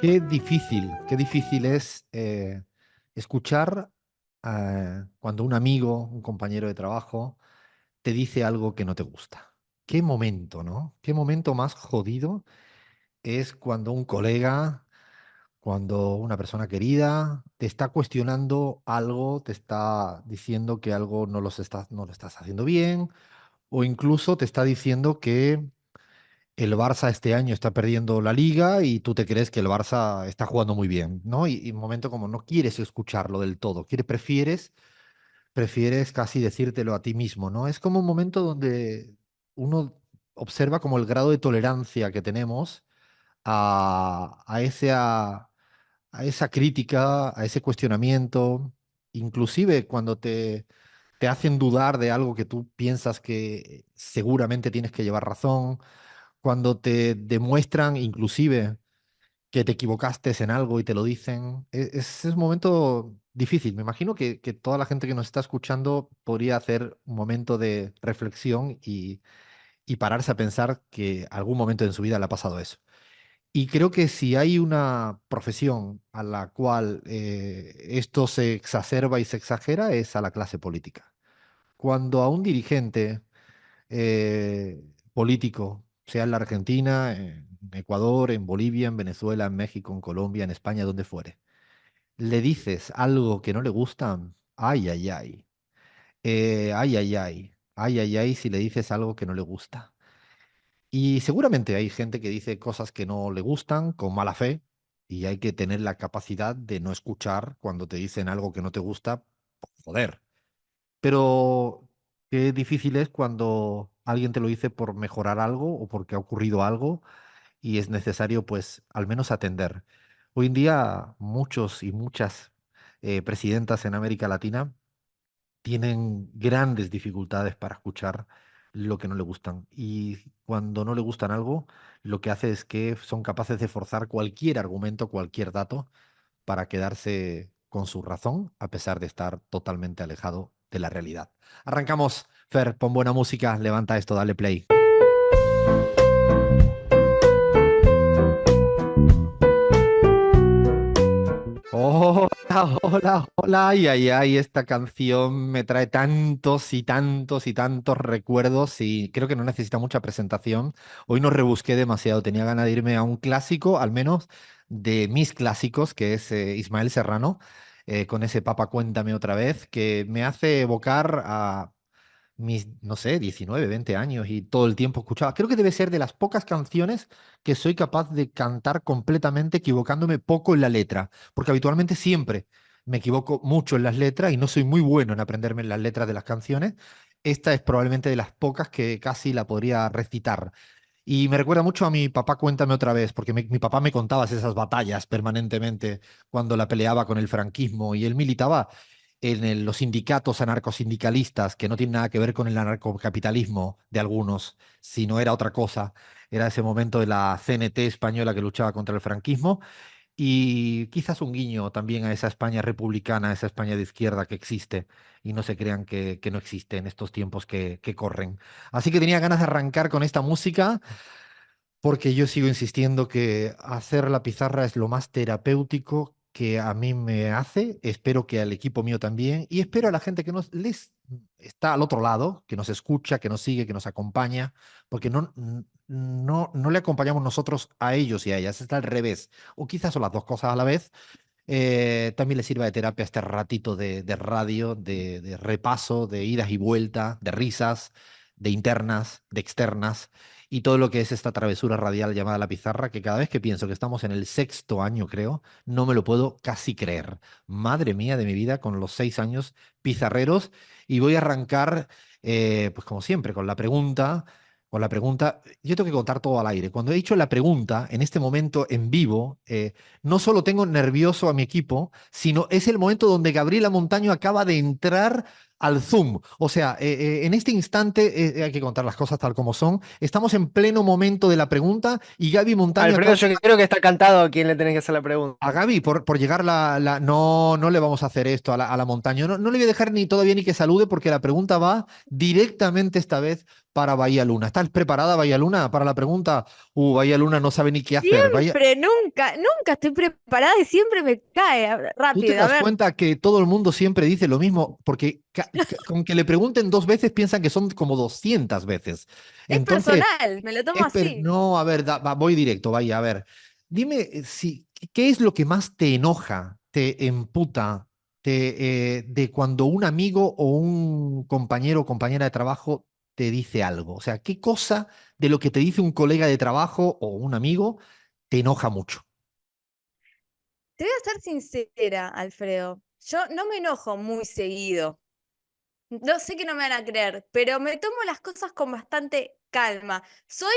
Qué difícil es escuchar cuando un amigo, un compañero de trabajo, te dice algo que no te gusta. Qué momento, ¿no? Qué momento más jodido es cuando un colega, cuando una persona querida te está cuestionando algo, te está diciendo que algo no lo estás haciendo bien, o incluso te está diciendo que el Barça este año está perdiendo la liga y tú te crees que el Barça está jugando muy bien, ¿no? Y un momento como no quieres escucharlo del todo, prefieres casi decírtelo a ti mismo, ¿no? Es como un momento donde uno observa como el grado de tolerancia que tenemos a esa crítica, a ese cuestionamiento, inclusive cuando te hacen dudar de algo que tú piensas que seguramente tienes que llevar razón, cuando te demuestran inclusive que te equivocaste en algo y te lo dicen, es un momento difícil. Me imagino que toda la gente que nos está escuchando podría hacer un momento de reflexión y pararse a pensar que algún momento en su vida le ha pasado eso. Y creo que si hay una profesión a la cual esto se exacerba y se exagera, es a la clase política. Cuando a un dirigente político, sea en la Argentina, en Ecuador, en Bolivia, en Venezuela, en México, en Colombia, en España, donde fuere, le dices algo que no le gusta, ay, ay, ay, ay, ay, ay, ay, ay, ay, si le dices algo que no le gusta. Y seguramente hay gente que dice cosas que no le gustan con mala fe y hay que tener la capacidad de no escuchar cuando te dicen algo que no te gusta, joder. Pero qué difícil es cuando alguien te lo dice por mejorar algo o porque ha ocurrido algo y es necesario, pues, al menos atender. Hoy en día, muchos y muchas presidentas en América Latina tienen grandes dificultades para escuchar lo que no le gustan. Y cuando no le gustan algo, lo que hace es que son capaces de forzar cualquier argumento, cualquier dato, para quedarse con su razón, a pesar de estar totalmente alejado de la realidad. Arrancamos, Fer, pon buena música, levanta esto, dale play. Hola, hola, hola, ay, ay, ay, esta canción me trae tantos y tantos y tantos recuerdos y creo que no necesita mucha presentación. Hoy no rebusqué demasiado, tenía ganas de irme a un clásico, al menos de mis clásicos, que es Ismael Serrano, con ese Papá Cuéntame otra vez, que me hace evocar a mis, no sé, 19 20 años y todo el tiempo escuchaba. Creo que debe ser de las pocas canciones que soy capaz de cantar completamente equivocándome poco en la letra, porque habitualmente siempre me equivoco mucho en las letras y no soy muy bueno en aprenderme las letras de las canciones. Esta es probablemente de las pocas que casi la podría recitar. Y me recuerda mucho a mi papá, cuéntame otra vez, porque mi papá me contaba esas batallas permanentemente cuando la peleaba con el franquismo y él militaba en los sindicatos anarcosindicalistas, que no tienen nada que ver con el anarcocapitalismo de algunos, sino era otra cosa. Era ese momento de la CNT española que luchaba contra el franquismo y quizás un guiño también a esa España republicana, a esa España de izquierda que existe y no se crean que no existe en estos tiempos que corren. Así que tenía ganas de arrancar con esta música porque yo sigo insistiendo que hacer la pizarra es lo más terapéutico que a mí me hace. Espero que al equipo mío también. Y espero a la gente que nos les está al otro lado, que nos escucha, que nos sigue, que nos acompaña, porque no le acompañamos nosotros a ellos y a ellas, está al revés. O quizás son las dos cosas a la vez. También les sirva de terapia este ratito de radio, de repaso, de idas y vueltas, de risas, de internas, de externas y todo lo que es esta travesura radial llamada La Pizarra, que cada vez que pienso que estamos en el sexto año, creo, no me lo puedo casi creer. Madre mía de mi vida, con los 6 años pizarreros, y voy a arrancar, pues como siempre, con la pregunta. Con la pregunta, yo tengo que contar todo al aire. Cuando he hecho la pregunta, en este momento en vivo, no solo tengo nervioso a mi equipo, sino es el momento donde Gabriela Montaño acaba de entrar al Zoom. O sea, en este instante hay que contar las cosas tal como son. Estamos en pleno momento de la pregunta y Gaby Montaño Alfredo, acaba... yo creo que está cantado a quién le tenés que hacer la A pregunta. Gaby, por llegar No, no le vamos a hacer esto a la Montaño. No, no le voy a dejar ni todavía ni que salude porque la pregunta va directamente esta vez para Bahía Luna? ¿Estás preparada, Bahía Luna, para la pregunta? Bahía Luna no sabe ni qué hacer. Siempre, nunca, nunca estoy preparada y siempre me cae. ¿Tú te Rápido, a das ver, cuenta que todo el mundo siempre dice lo mismo? Porque con que le pregunten 2 veces piensan que son como 200 veces. es Entonces, personal, me lo tomo así. no, a ver, voy directo, vaya, a ver. Dime si, ¿qué es lo que más te enoja, te emputa de cuando un amigo o un compañero o compañera de trabajo te dice algo? O sea, ¿qué cosa de lo que te dice un colega de trabajo o un amigo te enoja mucho? Te voy a ser sincera, Alfredo. Yo no me enojo muy seguido. No sé que no me van a creer, pero me tomo las cosas con bastante calma. Soy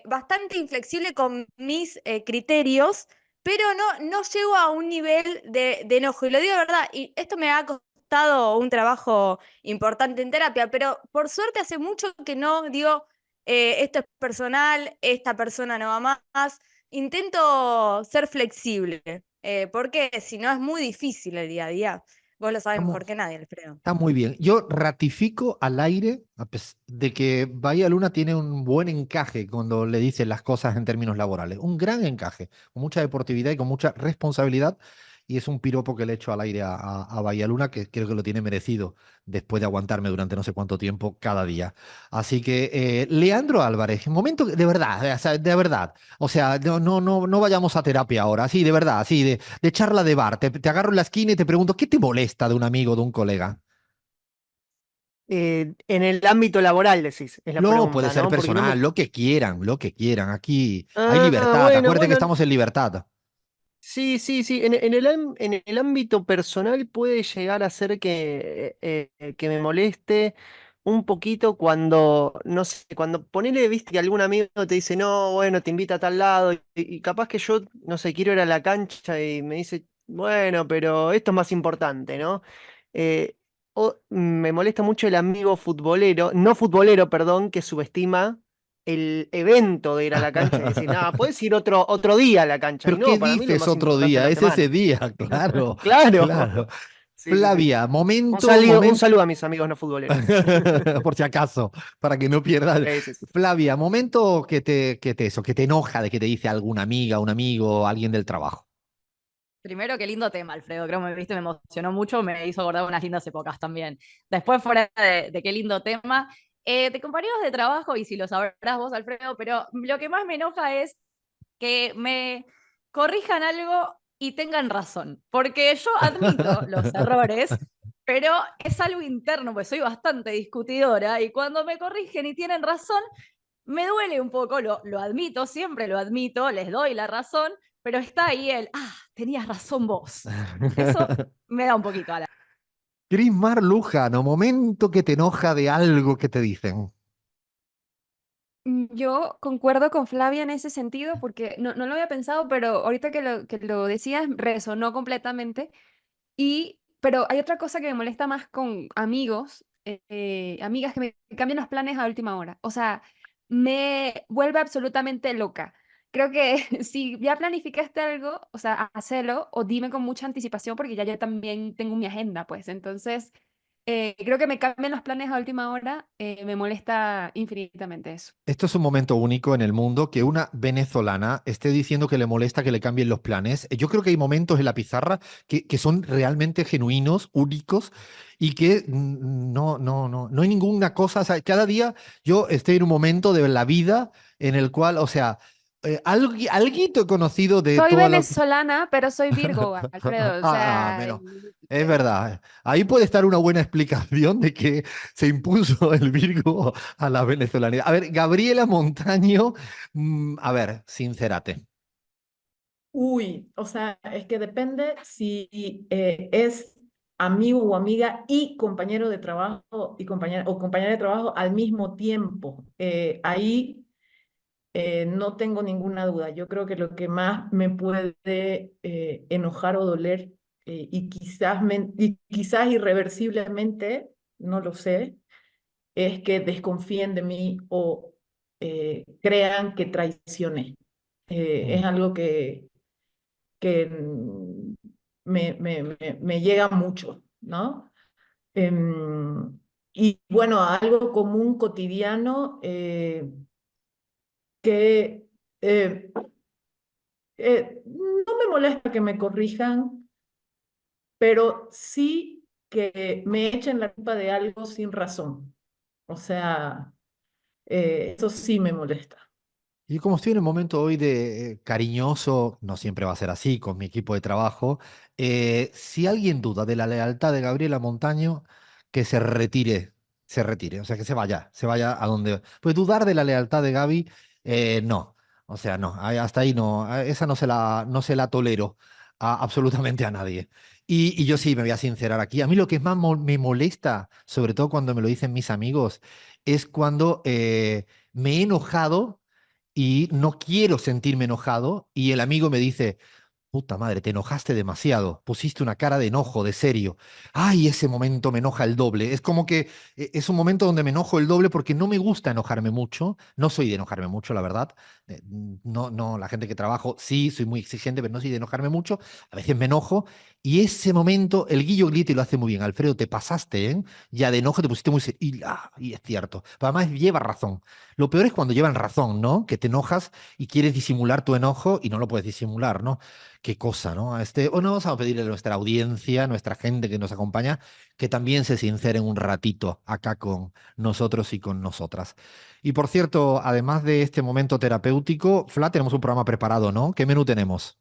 bastante inflexible con mis criterios, pero no llego a un nivel de enojo. Y lo digo de verdad, y esto me ha costado un trabajo importante en terapia, pero por suerte hace mucho que no digo, esto es personal, esta persona no va más. Intento ser flexible, porque si no es muy difícil el día a día. Vos lo sabés mejor que nadie, Alfredo. Está muy bien. Yo ratifico al aire de que Bahía Luna tiene un buen encaje cuando le dicen las cosas en términos laborales. Un gran encaje, con mucha deportividad y con mucha responsabilidad. Y es un piropo que le echo al aire a Bahía Luna, que creo que lo tiene merecido después de aguantarme durante no sé cuánto tiempo cada día. Así que, Leandro Álvarez, un momento de verdad, o sea, de verdad. O sea, no vayamos a terapia ahora, sí, de verdad, sí, de charla de bar. Te agarro en la esquina y te pregunto, ¿qué te molesta de un amigo, de un colega? En el ámbito laboral, decís, es la No, puede pregunta, ser ¿no? Porque no me... personal, lo que quieran, lo que quieran. Aquí hay Ah, libertad. bueno, Acuérdate que bueno, estamos en libertad. sí, sí, sí. En el ámbito personal puede llegar a ser que me moleste un poquito cuando, no sé, cuando ponele, viste, que algún amigo te dice, no, bueno, te invita a tal lado, y capaz que yo, no sé, quiero ir a la cancha y me dice, bueno, pero esto es más importante, ¿no? Eh, o me molesta mucho el amigo futbolero, no futbolero, perdón, que subestima el evento de ir a la cancha y decir, nada, puedes ir otro día a la cancha. Y Pero ¿qué no, para mí lo dices más otro importante es día? la Es ese semana. día, claro, Claro. claro. Sí, sí, sí. Flavia, Un momento, saludo a mis amigos no futboleros. por si acaso, para que no pierdas. Sí, sí, sí. Flavia, momento que te enoja de que te dice alguna amiga, un amigo, alguien del trabajo. Primero, qué lindo tema, Alfredo. Creo que me viste, me emocionó mucho, me hizo acordar unas lindas épocas también. Después, fuera de qué lindo tema, de compañeros de trabajo, y si lo sabrás vos, Alfredo, pero lo que más me enoja es que me corrijan algo y tengan razón. Porque yo admito los errores, pero es algo interno, pues soy bastante discutidora, y cuando me corrigen y tienen razón, me duele un poco, lo admito, siempre lo admito, les doy la razón, pero está ahí tenías razón vos. Eso me da un poquito a la... Crismar Lujano, momento que te enoja de algo que te dicen. Yo concuerdo con Flavia en ese sentido porque no lo había pensado, pero ahorita que lo decías resonó completamente. Pero hay otra cosa que me molesta más con amigos, amigas que me cambian los planes a última hora. O sea, me vuelve absolutamente loca. Creo que si ya planificaste algo, o sea, hacelo o dime con mucha anticipación porque ya yo también tengo mi agenda, pues. Entonces, creo que me cambian los planes a última hora, me molesta infinitamente eso. Esto es un momento único en el mundo que una venezolana esté diciendo que le molesta que le cambien los planes. Yo creo que hay momentos en la pizarra que son realmente genuinos, únicos y que no hay ninguna cosa. O sea, cada día yo estoy en un momento de la vida en el cual, o sea, alguito conocido de Soy toda la... venezolana, pero soy Virgo, Alfredo. O sea, Pero es verdad. Ahí puede estar una buena explicación de que se impuso el Virgo a la venezolanidad. A ver, Gabriela Montaño, a ver, sincérate. Uy, o sea, es que depende si es amigo o amiga y compañero de trabajo y compañera o compañera de trabajo al mismo tiempo. Ahí no tengo ninguna duda. Yo creo que lo que más me puede enojar o doler y quizás irreversiblemente, no lo sé, es que desconfíen de mí o crean que traicioné. Es Mm. algo que me llega mucho, ¿no? Em, Y bueno, algo común cotidiano que no me molesta que me corrijan, pero sí que me echen la culpa de algo sin razón. O sea, eso sí me molesta. Y como estoy en el momento hoy de cariñoso, no siempre va a ser así con mi equipo de trabajo, si alguien duda de la lealtad de Gabriela Montaño, que se retire, o sea, que se vaya a donde... Pues dudar de la lealtad de Gaby, no, o sea, no, hasta ahí no, esa no se la tolero absolutamente a nadie. Y yo sí me voy a sincerar aquí. A mí lo que más me molesta, sobre todo cuando me lo dicen mis amigos, es cuando me he enojado y no quiero sentirme enojado y el amigo me dice, puta madre, te enojaste demasiado, pusiste una cara de enojo, de serio. Ay, ese momento me enoja el doble. Es como que es un momento donde me enojo el doble porque no me gusta enojarme mucho. No soy de enojarme mucho, la verdad. No, no, la gente que trabajo, sí, soy muy exigente, pero no soy de enojarme mucho. A veces me enojo y ese momento, el Guillo Glitti lo hace muy bien. Alfredo, te pasaste, ¿eh? Ya de enojo te pusiste muy serio. Y es cierto. Pero además lleva razón. Lo peor es cuando llevan razón, ¿no? Que te enojas y quieres disimular tu enojo y no lo puedes disimular, ¿no? Qué cosa, ¿no? Bueno, vamos a pedirle a nuestra audiencia, a nuestra gente que nos acompaña, que también se sinceren un ratito acá con nosotros y con nosotras. Y por cierto, además de este momento terapéutico, Fla, tenemos un programa preparado, ¿no? ¿Qué menú tenemos?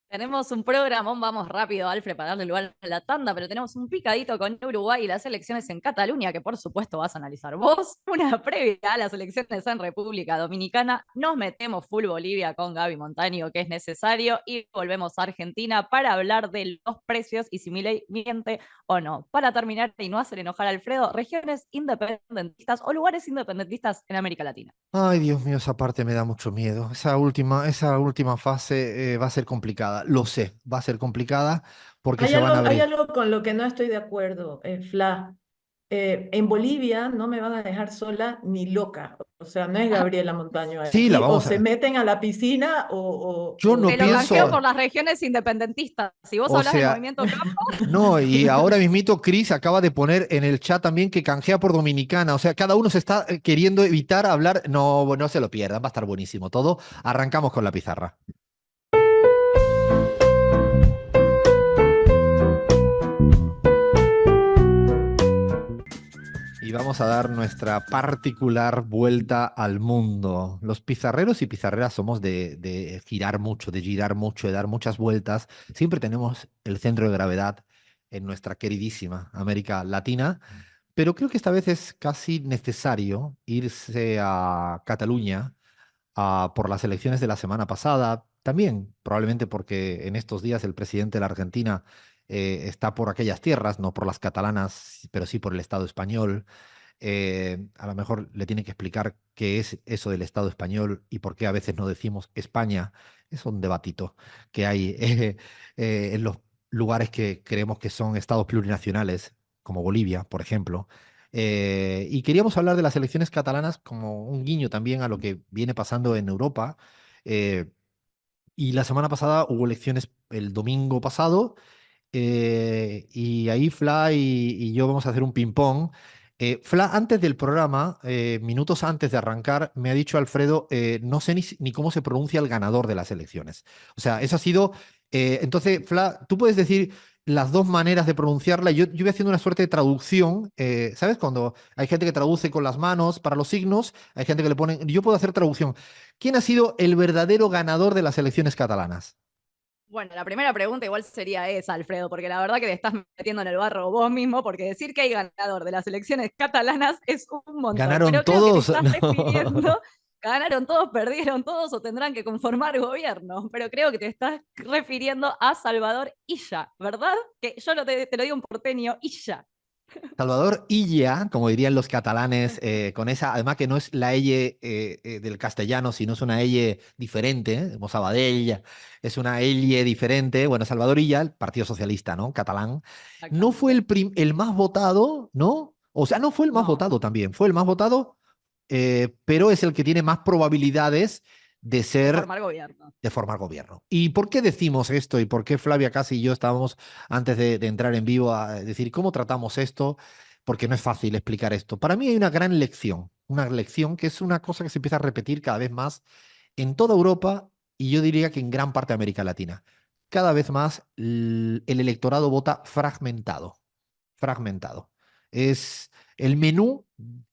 Tenemos un programón, vamos rápido, Alfred, para darle lugar a la tanda, pero tenemos un picadito con Uruguay y las elecciones en Cataluña, que por supuesto vas a analizar vos. Una previa a las elecciones en República Dominicana. Nos metemos full Bolivia con Gaby Montaño, que es necesario, y volvemos a Argentina para hablar de los precios y si Milei miente o no. Para terminar y no hacer enojar a Alfredo, regiones independentistas o lugares independentistas en América Latina. Ay, Dios mío, esa parte me da mucho miedo. Esa última fase va a ser complicada. Lo sé, va a ser complicada porque se van a Hay abrir. algo con lo que no estoy de acuerdo, Fla. En Bolivia no me van a dejar sola ni loca. O sea, no es Gabriela Montaño Sí, la aquí. O vamos se a. meten a la piscina Yo no Te lo o canjeo pienso, por las regiones independentistas. Si vos o hablas del sea, movimiento Campo, no, y ahora mismito Chris acaba de poner en el chat también que canjea por Dominicana. O sea, cada uno se está queriendo evitar hablar. No, no se lo pierdan, va a estar buenísimo todo. Arrancamos con la pizarra. Y vamos a dar nuestra particular vuelta al mundo. Los pizarreros y pizarreras somos de girar mucho, de girar mucho, de dar muchas vueltas. Siempre tenemos el centro de gravedad en nuestra queridísima América Latina, pero creo que esta vez es casi necesario irse a Cataluña por las elecciones de la semana pasada. También, probablemente porque en estos días el presidente de la Argentina está por aquellas tierras, no por las catalanas, pero sí por el Estado español. A lo mejor le tiene que explicar qué es eso del Estado español y por qué a veces no decimos España. Es un debatito que hay en los lugares que creemos que son estados plurinacionales, como Bolivia, por ejemplo. Y queríamos hablar de las elecciones catalanas como un guiño también a lo que viene pasando en Europa. Eh, y la semana pasada hubo elecciones el domingo pasado y ahí Fla y yo vamos a hacer un ping-pong. Fla, antes del programa, minutos antes de arrancar, me ha dicho Alfredo, no sé ni cómo se pronuncia el ganador de las elecciones. O sea, eso ha sido... entonces, Fla, tú puedes decir las dos maneras de pronunciarla. Yo voy haciendo una suerte de traducción. ¿Sabes? Cuando hay gente que traduce con las manos para los signos, hay gente que le pone... Yo puedo hacer traducción. ¿Quién ha sido el verdadero ganador de las elecciones catalanas? bueno, la primera pregunta igual sería esa, Alfredo, porque la verdad que te estás metiendo en el barro vos mismo, porque decir que hay ganador de las elecciones catalanas es un montón, ¿Ganaron pero creo que te todos? estás No. refiriendo, ganaron todos, perdieron todos o tendrán que conformar gobierno, pero creo que te estás refiriendo a Salvador Illa, ¿verdad? Que yo te lo digo en porteño, Illa. Salvador Illa, como dirían los catalanes, con esa, además que no es la elle del castellano, sino es una elle diferente, como Sabadell, es una elle diferente. Bueno, Salvador Illa, el Partido Socialista, ¿no? Catalán, no fue Exactamente. el más votado, ¿no? O sea, no fue el más No, votado también, fue el más votado, pero es el que tiene más probabilidades de de ser formar gobierno. de formar gobierno. ¿Y por qué decimos esto? ¿Y por qué Flavia Casi y yo estábamos, antes de entrar en vivo, a decir cómo tratamos esto? porque no es fácil explicar esto. Para mí hay una lección que es una cosa que se empieza a repetir cada vez más en toda Europa y yo diría que en gran parte de América Latina. Cada vez más el electorado vota fragmentado, fragmentado. Es el menú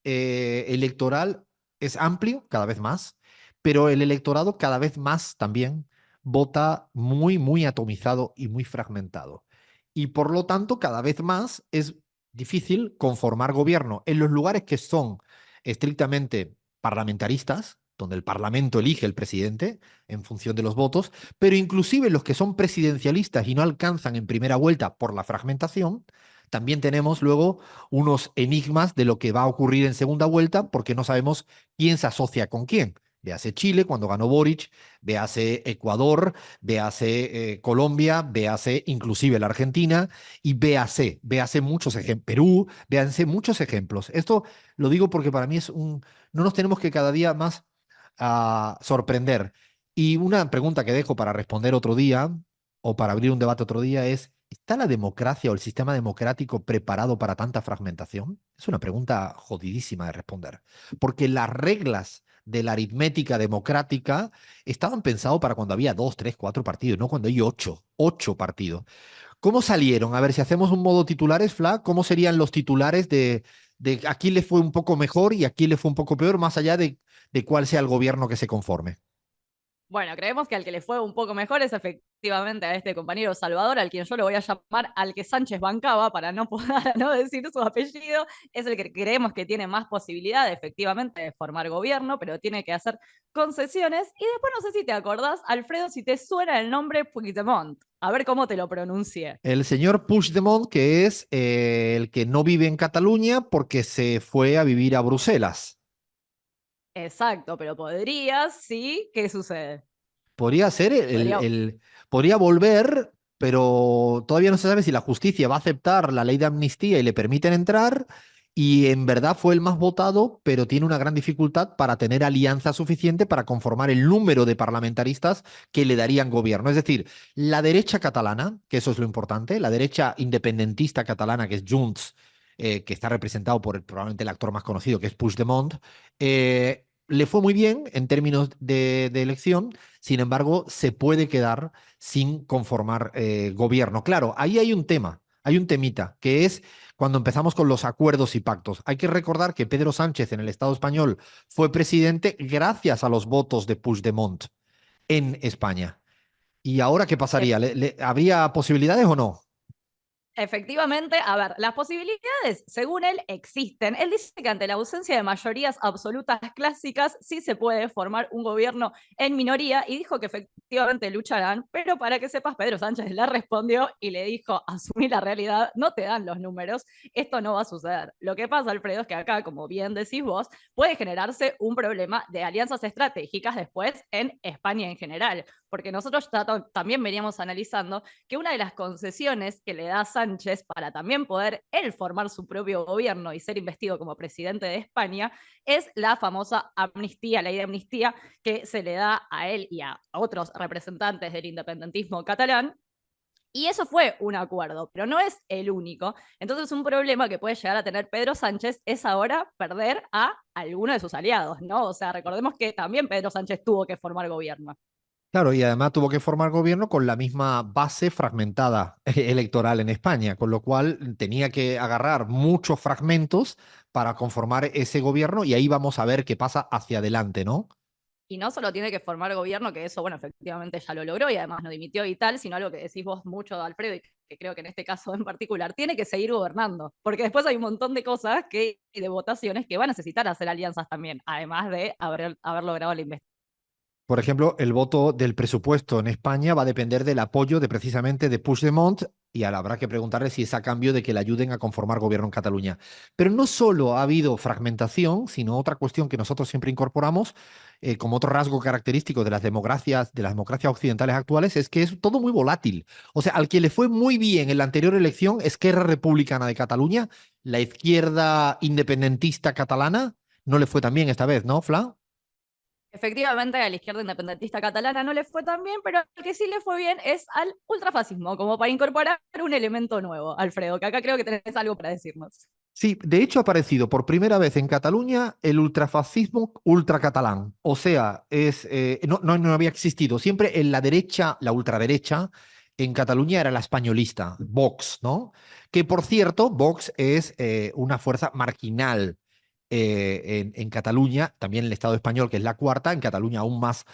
electoral es amplio cada vez más, pero el electorado cada vez más también vota muy, muy atomizado y muy fragmentado. Y por lo tanto, cada vez más es difícil conformar gobierno en los lugares que son estrictamente parlamentaristas, donde el Parlamento elige el presidente en función de los votos, pero inclusive los que son presidencialistas y no alcanzan en primera vuelta por la fragmentación, también tenemos luego unos enigmas de lo que va a ocurrir en segunda vuelta porque no sabemos quién se asocia con quién. Véase Chile cuando ganó Boric, véase Ecuador, véase Colombia, véase inclusive la Argentina y véase muchos ejemplos, Perú, véanse muchos ejemplos. Esto lo digo porque para mí no nos tenemos que cada día más sorprender. Y una pregunta que dejo para responder otro día o para abrir un debate otro día es, ¿está la democracia o el sistema democrático preparado para tanta fragmentación? Es una pregunta jodidísima de responder, porque las reglas de la aritmética democrática estaban pensados para cuando había 2, 3, 4 partidos, no cuando hay 8 partidos. ¿Cómo salieron? A ver, si hacemos un modo titulares, Fla, ¿cómo serían los titulares de a quién le fue un poco mejor y a quién le fue un poco peor, más allá de cuál sea el gobierno que se conforme? Bueno, creemos que al que le fue un poco mejor es efectivamente a este compañero Salvador, al quien yo lo voy a llamar al que Sánchez bancaba, para no poder no decir su apellido, es el que creemos que tiene más posibilidad efectivamente de formar gobierno, pero tiene que hacer concesiones. Y después no sé si te acordás, Alfredo, si te suena el nombre Puigdemont. A ver cómo te lo pronuncié. El señor Puigdemont, que es el que no vive en Cataluña porque se fue a vivir a Bruselas. Exacto, pero podrías, sí, ¿qué sucede? Podría ser Podría. podría volver, pero todavía no se sabe si la justicia va a aceptar la ley de amnistía y le permiten entrar. Y en verdad fue el más votado, pero tiene una gran dificultad para tener alianza suficiente para conformar el número de parlamentaristas que le darían gobierno. Es decir, la derecha catalana, que eso es lo importante, la derecha independentista catalana, que es Junts, que está representado por probablemente el actor más conocido, que es Puigdemont, le fue muy bien en términos de elección. Sin embargo, se puede quedar sin conformar gobierno. Claro, ahí hay un tema, hay un temita, que es cuando empezamos con los acuerdos y pactos. Hay que recordar que Pedro Sánchez en el Estado español fue presidente gracias a los votos de Puigdemont en España. ¿Y ahora qué pasaría? ¿Habría posibilidades o no? Efectivamente, a ver, las posibilidades, según él, existen. Él dice que ante la ausencia de mayorías absolutas clásicas, sí se puede formar un gobierno en minoría y dijo que efectivamente lucharán, pero para que sepas, Pedro Sánchez le respondió y le dijo, asumí la realidad, no te dan los números, esto no va a suceder. Lo que pasa, Alfredo, es que acá, como bien decís vos, puede generarse un problema de alianzas estratégicas después en España en general, porque nosotros también veníamos analizando que una de las concesiones que le da Sánchez para también poder él formar su propio gobierno y ser investido como presidente de España es la famosa amnistía, ley de amnistía que se le da a él y a otros representantes del independentismo catalán. Y eso fue un acuerdo, pero no es el único. Entonces, un problema que puede llegar a tener Pedro Sánchez es ahora perder a alguno de sus aliados, ¿no? O sea, recordemos que también Pedro Sánchez tuvo que formar gobierno. Claro, y además tuvo que formar gobierno con la misma base fragmentada electoral en España, con lo cual tenía que agarrar muchos fragmentos para conformar ese gobierno y ahí vamos a ver qué pasa hacia adelante, ¿no? Y no solo tiene que formar gobierno, que eso, bueno, efectivamente ya lo logró y además no dimitió y tal, sino algo que decís vos mucho, Alfredo, y que creo que en este caso en particular, tiene que seguir gobernando, porque después hay un montón de cosas de votaciones que va a necesitar hacer alianzas también, además de haber logrado la investigación. Por ejemplo, el voto del presupuesto en España va a depender del apoyo de precisamente de Puigdemont y ahora habrá que preguntarle si es a cambio de que le ayuden a conformar gobierno en Cataluña. Pero no solo ha habido fragmentación, sino otra cuestión que nosotros siempre incorporamos como otro rasgo característico de las democracias occidentales actuales es que es todo muy volátil. O sea, al que le fue muy bien en la anterior elección, Esquerra Republicana de Cataluña, la izquierda independentista catalana, no le fue tan bien esta vez, ¿no, Fla? Efectivamente, a la izquierda independentista catalana no le fue tan bien, pero al que sí le fue bien es al ultrafascismo, como para incorporar un elemento nuevo, Alfredo, que acá creo que tenés algo para decirnos. Sí, de hecho ha aparecido por primera vez en Cataluña el ultrafascismo ultracatalán. O sea, no había existido. Siempre en la derecha, la ultraderecha, en Cataluña era la españolista, Vox, ¿no? Que por cierto, Vox es una fuerza marginal en Cataluña, también el Estado español, que es la cuarta, en Cataluña aún más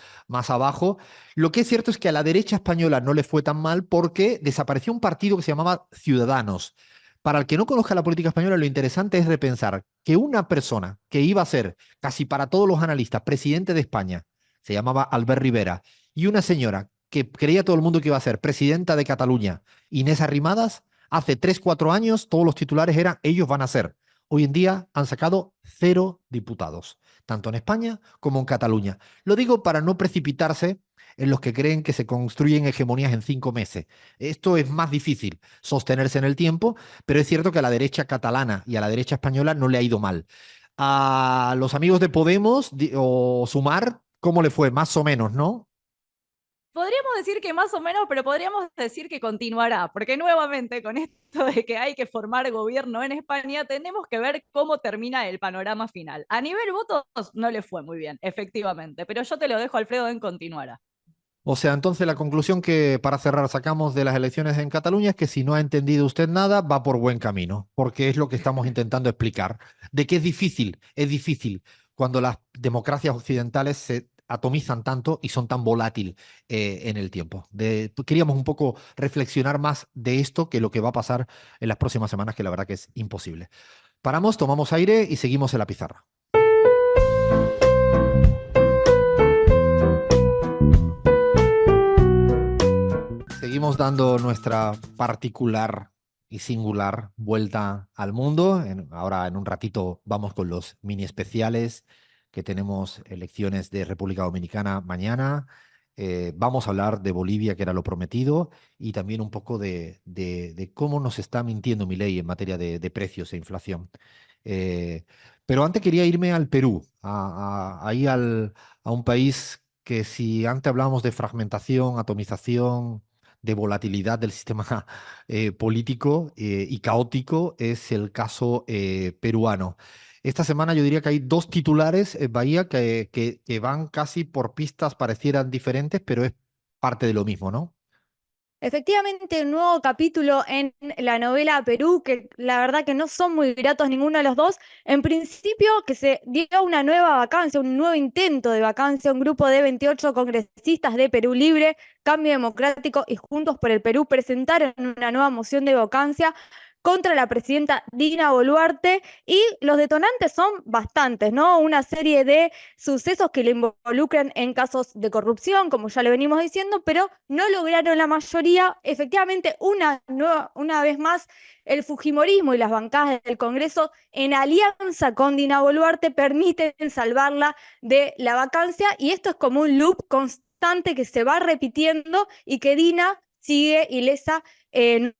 abajo. Lo que es cierto es que a la derecha española no le fue tan mal porque desapareció un partido que se llamaba Ciudadanos. Para el que no conozca la política española, lo interesante es repensar que una persona que iba a ser, casi para todos los analistas, presidente de España, se llamaba Albert Rivera, y una señora que creía todo el mundo que iba a ser presidenta de Cataluña, Inés Arrimadas, hace 3 4 años todos los titulares eran ellos van a ser. Hoy en día han sacado 0 diputados, tanto en España como en Cataluña. Lo digo para no precipitarse en los que creen que se construyen hegemonías en 5 meses. Esto es más difícil sostenerse en el tiempo, pero es cierto que a la derecha catalana y a la derecha española no le ha ido mal. A los amigos de Podemos o Sumar, ¿cómo le fue? Más o menos, ¿no? Podríamos decir que más o menos, pero podríamos decir que continuará, porque nuevamente con esto de que hay que formar gobierno en España, tenemos que ver cómo termina el panorama final. A nivel votos no le fue muy bien, efectivamente, pero yo te lo dejo, Alfredo, en continuará. O sea, entonces la conclusión que para cerrar sacamos de las elecciones en Cataluña es que si no ha entendido usted nada, va por buen camino, porque es lo que estamos intentando explicar. De que es difícil cuando las democracias occidentales se atomizan tanto y son tan volátiles en el tiempo. Queríamos un poco reflexionar más de esto que lo que va a pasar en las próximas semanas, que la verdad que es imposible. Paramos, tomamos aire y seguimos en la pizarra. Seguimos dando nuestra particular y singular vuelta al mundo. Ahora en un ratito vamos con los mini especiales que tenemos elecciones de República Dominicana mañana. Vamos a hablar de Bolivia, que era lo prometido, y también un poco de cómo nos está mintiendo Milei en materia de precios e inflación. Eh, pero antes quería irme al Perú, ahí a un país que si antes hablábamos de fragmentación, atomización, de volatilidad del sistema político y caótico es el caso peruano. Esta semana yo diría que hay 2 titulares, Bahía, que van casi por pistas, parecieran diferentes, pero es parte de lo mismo, ¿no? Efectivamente, un nuevo capítulo en la novela Perú, que la verdad que no son muy gratos ninguno de los dos. En principio, que se dio una nueva vacancia, un nuevo intento de vacancia. Un grupo de 28 congresistas de Perú Libre, Cambio Democrático y Juntos por el Perú presentaron una nueva moción de vacancia contra la presidenta Dina Boluarte, y los detonantes son bastantes, ¿no? Una serie de sucesos que le involucran en casos de corrupción, como ya le venimos diciendo, pero no lograron la mayoría. Efectivamente, una vez más, el fujimorismo y las bancadas del Congreso, en alianza con Dina Boluarte, permiten salvarla de la vacancia, y esto es como un loop constante que se va repitiendo y que Dina sigue ilesa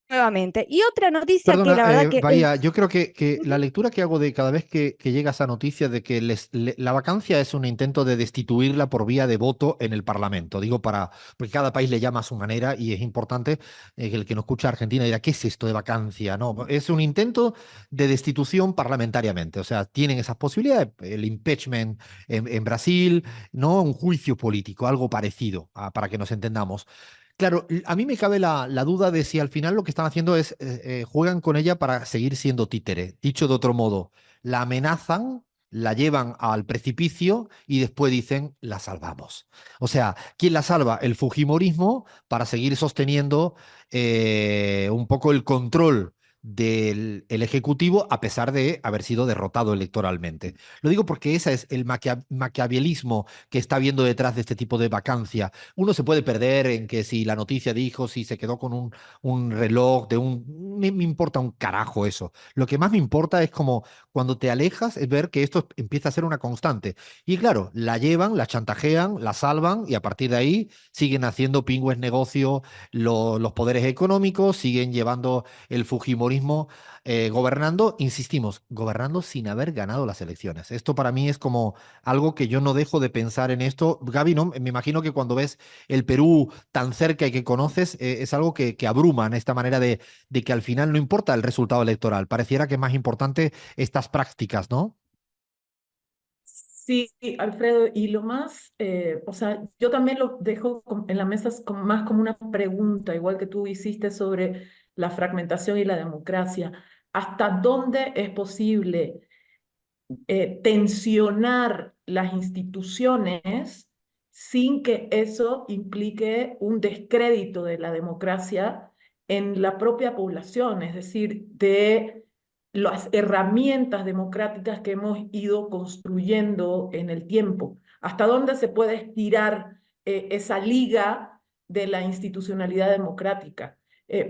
nuevamente. Y otra noticia que Perdona, la verdad que Bahía, yo creo que la lectura que hago de cada vez que llega esa noticia de que la vacancia es un intento de destituirla por vía de voto en el Parlamento. Digo, porque cada país le llama a su manera y es importante que el que no escucha a Argentina dirá, ¿qué es esto de vacancia? No, es un intento de destitución parlamentariamente. O sea, tienen esas posibilidades, el impeachment en Brasil, ¿no? Un juicio político, algo parecido, para que nos entendamos. Claro, a mí me cabe la duda de si al final lo que están haciendo es juegan con ella para seguir siendo títere. Dicho de otro modo, la amenazan, la llevan al precipicio y después dicen, la salvamos. O sea, ¿quién la salva? El fujimorismo para seguir sosteniendo un poco el control del el Ejecutivo a pesar de haber sido derrotado electoralmente. Lo digo porque ese es el maquiavelismo que está viendo detrás de este tipo de vacancia. Uno se puede perder en que si la noticia dijo, si se quedó con un reloj de un... Me importa un carajo eso. Lo que más me importa es como cuando te alejas, es ver que esto empieza a ser una constante. Y claro, la llevan, la chantajean, la salvan y a partir de ahí siguen haciendo pingües negocio los poderes económicos, siguen llevando el Fujimorismo fujimorismo gobernando, insistimos, gobernando sin haber ganado las elecciones. Esto para mí es como algo que yo no dejo de pensar en esto. Gaby, ¿no? Me imagino que cuando ves el Perú tan cerca y que conoces, es algo que abruma en esta manera de que al final no importa el resultado electoral. Pareciera que es más importante estas prácticas, ¿no? Sí, Alfredo, y lo más, o sea, yo también lo dejo en la mesa más como una pregunta, igual que tú hiciste sobre la fragmentación y la democracia. ¿Hasta dónde es posible tensionar las instituciones sin que eso implique un descrédito de la democracia en la propia población, es decir, de las herramientas democráticas que hemos ido construyendo en el tiempo? ¿Hasta dónde se puede estirar esa liga de la institucionalidad democrática?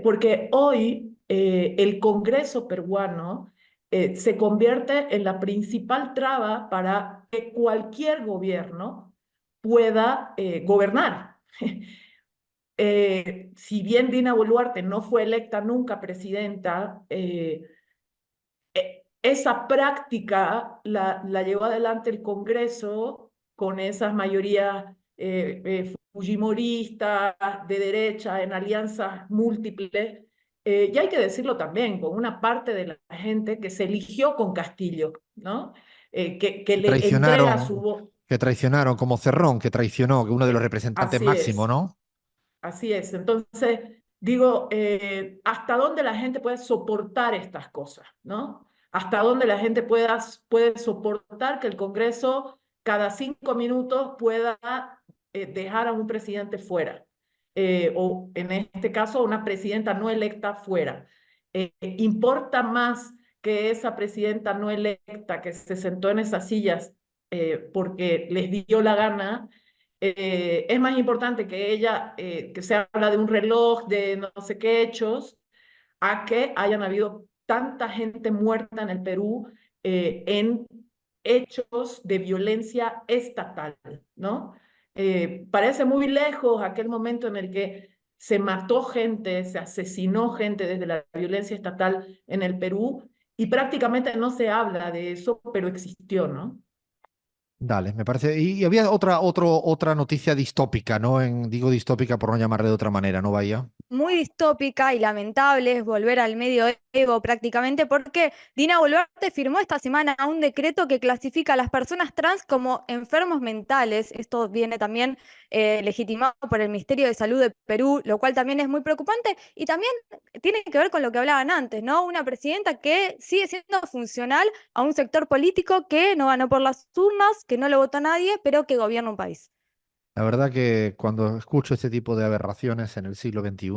Porque hoy el Congreso peruano se convierte en la principal traba para que cualquier gobierno pueda gobernar. Si bien Dina Boluarte no fue electa nunca presidenta, esa práctica la llevó adelante el Congreso con esas mayorías fujimoristas, de derecha, en alianzas múltiples. Y hay que decirlo también, con una parte de la gente que se eligió con Castillo, ¿no? Que le entrega su voz. Que traicionaron, como Cerrón, que traicionó, que uno de los representantes Así máximos, es. ¿no? Así es. Entonces, digo, ¿hasta dónde la gente puede soportar estas cosas, ¿no? ¿Hasta dónde la gente puede soportar que el Congreso cada 5 minutos pueda dejar a un presidente fuera? O en este caso, una presidenta no electa fuera. ¿Importa más que esa presidenta no electa que se sentó en esas sillas porque les dio la gana? Es más importante que ella, que se habla de un reloj, de no sé qué hechos, a que hayan habido tanta gente muerta en el Perú en hechos de violencia estatal, ¿no? Parece muy lejos aquel momento en el que se mató gente, se asesinó gente desde la violencia estatal en el Perú y prácticamente no se habla de eso, pero existió, ¿no? Dale, me parece. Y había otra noticia distópica, ¿no? Digo distópica por no llamarle de otra manera, ¿no, Bahía? Muy distópica y lamentable es volver al medioevo prácticamente porque Dina Boluarte firmó esta semana un decreto que clasifica a las personas trans como enfermos mentales. Esto viene también legitimado por el Ministerio de Salud de Perú, lo cual también es muy preocupante y también tiene que ver con lo que hablaban antes, ¿no? Una presidenta que sigue siendo funcional a un sector político que no ganó por las urnas, que no lo votó a nadie, pero que gobierna un país. La verdad que cuando escucho este tipo de aberraciones en el siglo XXI,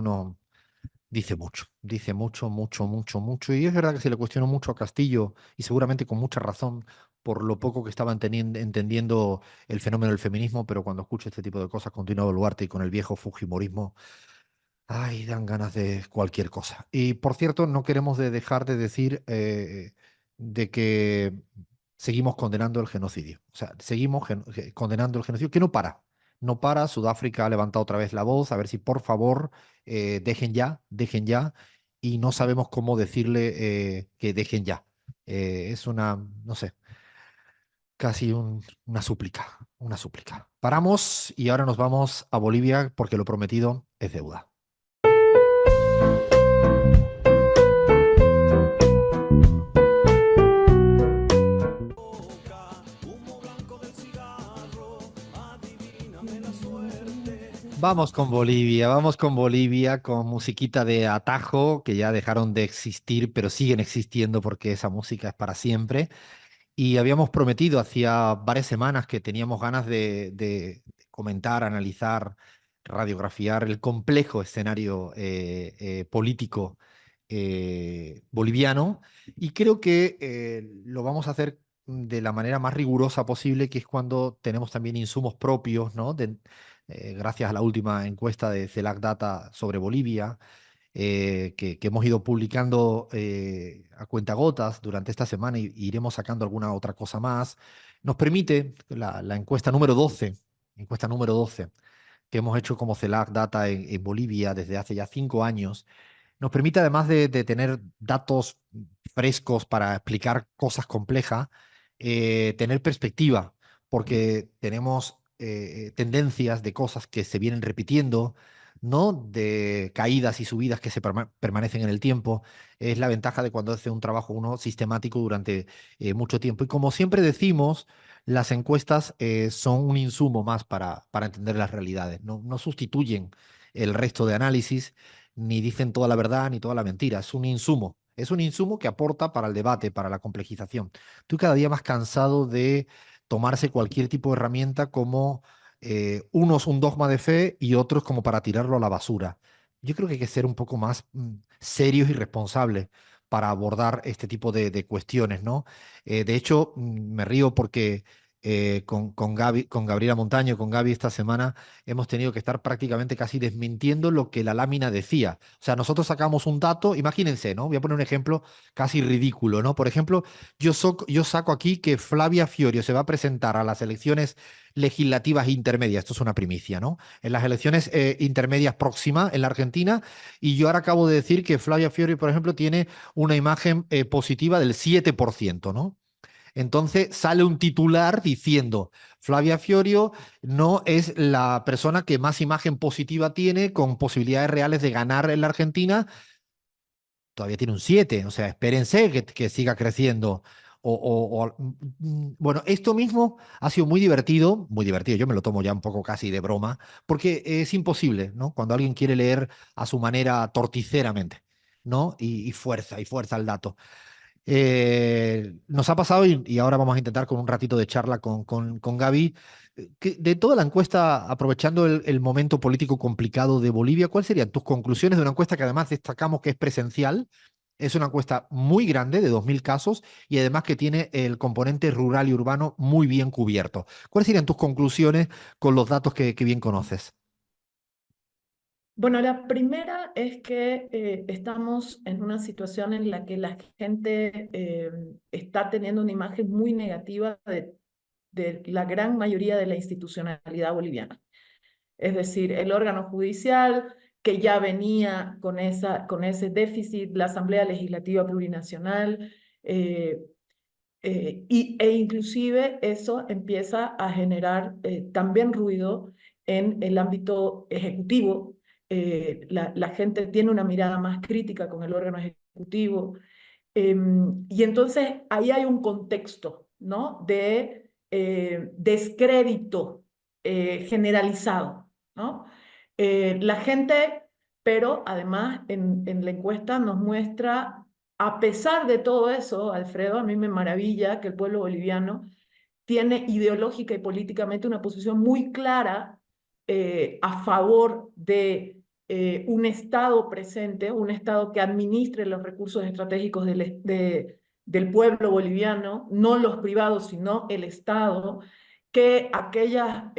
dice mucho, mucho, mucho, mucho. Y es verdad que se le cuestionó mucho a Castillo, y seguramente con mucha razón, por lo poco que estaban entendiendo el fenómeno del feminismo, pero cuando escucho este tipo de cosas con Dina Boluarte y con el viejo fujimorismo, ay, dan ganas de cualquier cosa. Y por cierto, no queremos dejar de decir de que seguimos condenando el genocidio. O sea, seguimos condenando el genocidio, que no para. No para. Sudáfrica ha levantado otra vez la voz, a ver si por favor dejen ya, dejen ya. Y no sabemos cómo decirle que dejen ya. Es una, no sé, casi una súplica, una súplica. Paramos y ahora nos vamos a Bolivia porque lo prometido es deuda. Vamos con Bolivia, con musiquita de atajo, que ya dejaron de existir, pero siguen existiendo porque esa música es para siempre. Y habíamos prometido hacía varias semanas que teníamos ganas de comentar, analizar, radiografiar el complejo escenario político boliviano. Y creo que lo vamos a hacer de la manera más rigurosa posible, que es cuando tenemos también insumos propios, ¿no? Gracias a la última encuesta de CELAC Data sobre Bolivia que hemos ido publicando a cuentagotas durante esta semana y iremos sacando alguna otra cosa más, nos permite la encuesta número 12 que hemos hecho como CELAC Data en Bolivia desde hace ya 5 años, nos permite, además de tener datos frescos para explicar cosas complejas, tener perspectiva, porque tenemos tendencias de cosas que se vienen repitiendo, ¿no? De caídas y subidas que se permanecen en el tiempo. Es la ventaja de cuando hace un trabajo uno sistemático durante mucho tiempo. Y como siempre decimos, las encuestas son un insumo más para entender las realidades. No sustituyen el resto de análisis, ni dicen toda la verdad ni toda la mentira. Es un insumo. Es un insumo que aporta para el debate, para la complejización. Estoy cada día más cansado de tomarse cualquier tipo de herramienta como unos un dogma de fe y otros como para tirarlo a la basura. Yo creo que hay que ser un poco más serios y responsables para abordar este tipo de cuestiones, ¿no? De hecho, me río porque con Gaby, con Gabriela Montaño, con Gaby esta semana, hemos tenido que estar prácticamente casi desmintiendo lo que la lámina decía. O sea, nosotros sacamos un dato, imagínense, ¿no? Voy a poner un ejemplo casi ridículo, ¿no? Por ejemplo, yo saco aquí que Flavia Fiorio se va a presentar a las elecciones legislativas intermedias, esto es una primicia, ¿no? En las elecciones intermedias próximas en la Argentina, y yo ahora acabo de decir que Flavia Fiorio, por ejemplo, tiene una imagen positiva del 7%, ¿no? Entonces sale un titular diciendo, Flavia Fiorio no es la persona que más imagen positiva tiene con posibilidades reales de ganar en la Argentina, todavía tiene un 7, o sea, espérense que siga creciendo. Bueno, esto mismo ha sido muy divertido, yo me lo tomo ya un poco casi de broma, porque es imposible, ¿no? Cuando alguien quiere leer a su manera torticeramente, ¿no? Y fuerza el dato. Nos ha pasado y ahora vamos a intentar con un ratito de charla con Gaby, que de toda la encuesta, aprovechando el momento político complicado de Bolivia, ¿cuáles serían tus conclusiones de una encuesta que además destacamos que es presencial? Es una encuesta muy grande, de 2.000 casos, y además que tiene el componente rural y urbano muy bien cubierto. ¿Cuáles serían tus conclusiones con los datos que bien conoces? Bueno, la primera es que estamos en una situación en la que la gente está teniendo una imagen muy negativa de la gran mayoría de la institucionalidad boliviana. Es decir, el órgano judicial que ya venía con ese déficit, la Asamblea Legislativa Plurinacional, e inclusive eso empieza a generar también ruido en el ámbito ejecutivo. La gente tiene una mirada más crítica con el órgano ejecutivo. Y entonces ahí hay un contexto, ¿no? De descrédito generalizado, ¿no? La gente, pero además en la encuesta nos muestra, a pesar de todo eso, Alfredo, a mí me maravilla que el pueblo boliviano tiene ideológica y políticamente una posición muy clara a favor de un Estado presente, un Estado que administre los recursos estratégicos del pueblo boliviano, no los privados, sino el Estado, que aquella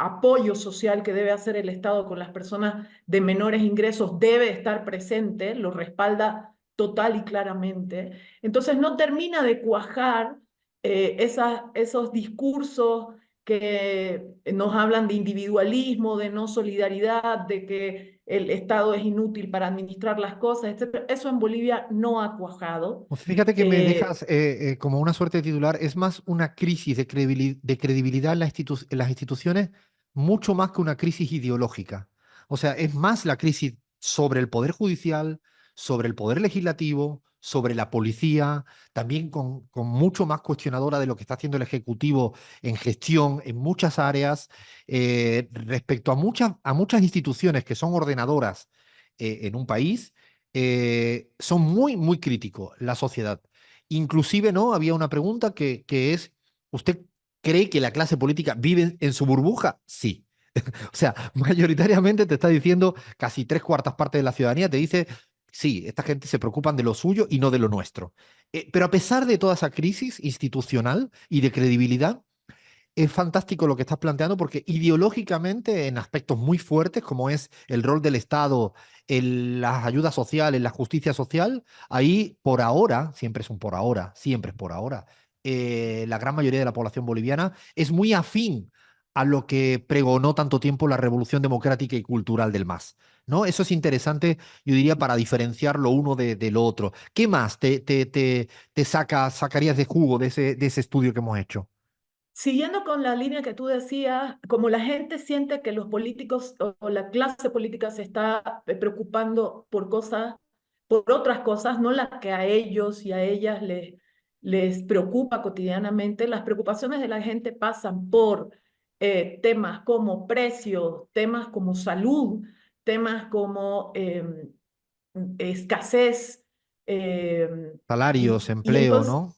apoyo social que debe hacer el Estado con las personas de menores ingresos debe estar presente, lo respalda total y claramente. Entonces no termina de cuajar esos discursos que nos hablan de individualismo, de no solidaridad, de que el Estado es inútil para administrar las cosas, etc. Eso en Bolivia no ha cuajado. Pues fíjate que me dejas como una suerte de titular, es más una crisis de credibilidad en en las instituciones, mucho más que una crisis ideológica. O sea, es más la crisis sobre el poder judicial, sobre el poder legislativo, sobre la policía, también con mucho más cuestionadora de lo que está haciendo el Ejecutivo en gestión en muchas áreas, respecto a muchas instituciones que son ordenadoras en un país son muy críticos la sociedad. Inclusive, ¿no? Había una pregunta que es, ¿usted cree que la clase política vive en su burbuja? Sí. O sea, mayoritariamente te está diciendo, casi tres cuartas partes de la ciudadanía te dice, sí, esta gente se preocupan de lo suyo y no de lo nuestro. Pero a pesar de toda esa crisis institucional y de credibilidad, es fantástico lo que estás planteando porque ideológicamente en aspectos muy fuertes como es el rol del Estado en las ayudas sociales, en la justicia social, ahí por ahora, siempre es un por ahora, siempre es por ahora, la gran mayoría de la población boliviana es muy afín a lo que pregonó tanto tiempo la revolución democrática y cultural del MAS. ¿No? Eso es interesante, yo diría, para diferenciar lo uno de lo otro. ¿Qué más te sacarías de jugo de ese estudio que hemos hecho? Siguiendo con la línea que tú decías, como la gente siente que los políticos o la clase política se está preocupando por cosas, por otras cosas, no las que a ellos y a ellas les preocupa cotidianamente, las preocupaciones de la gente pasan por temas como precios, temas como salud, temas como escasez. Salarios, Y empleo, entonces ¿no?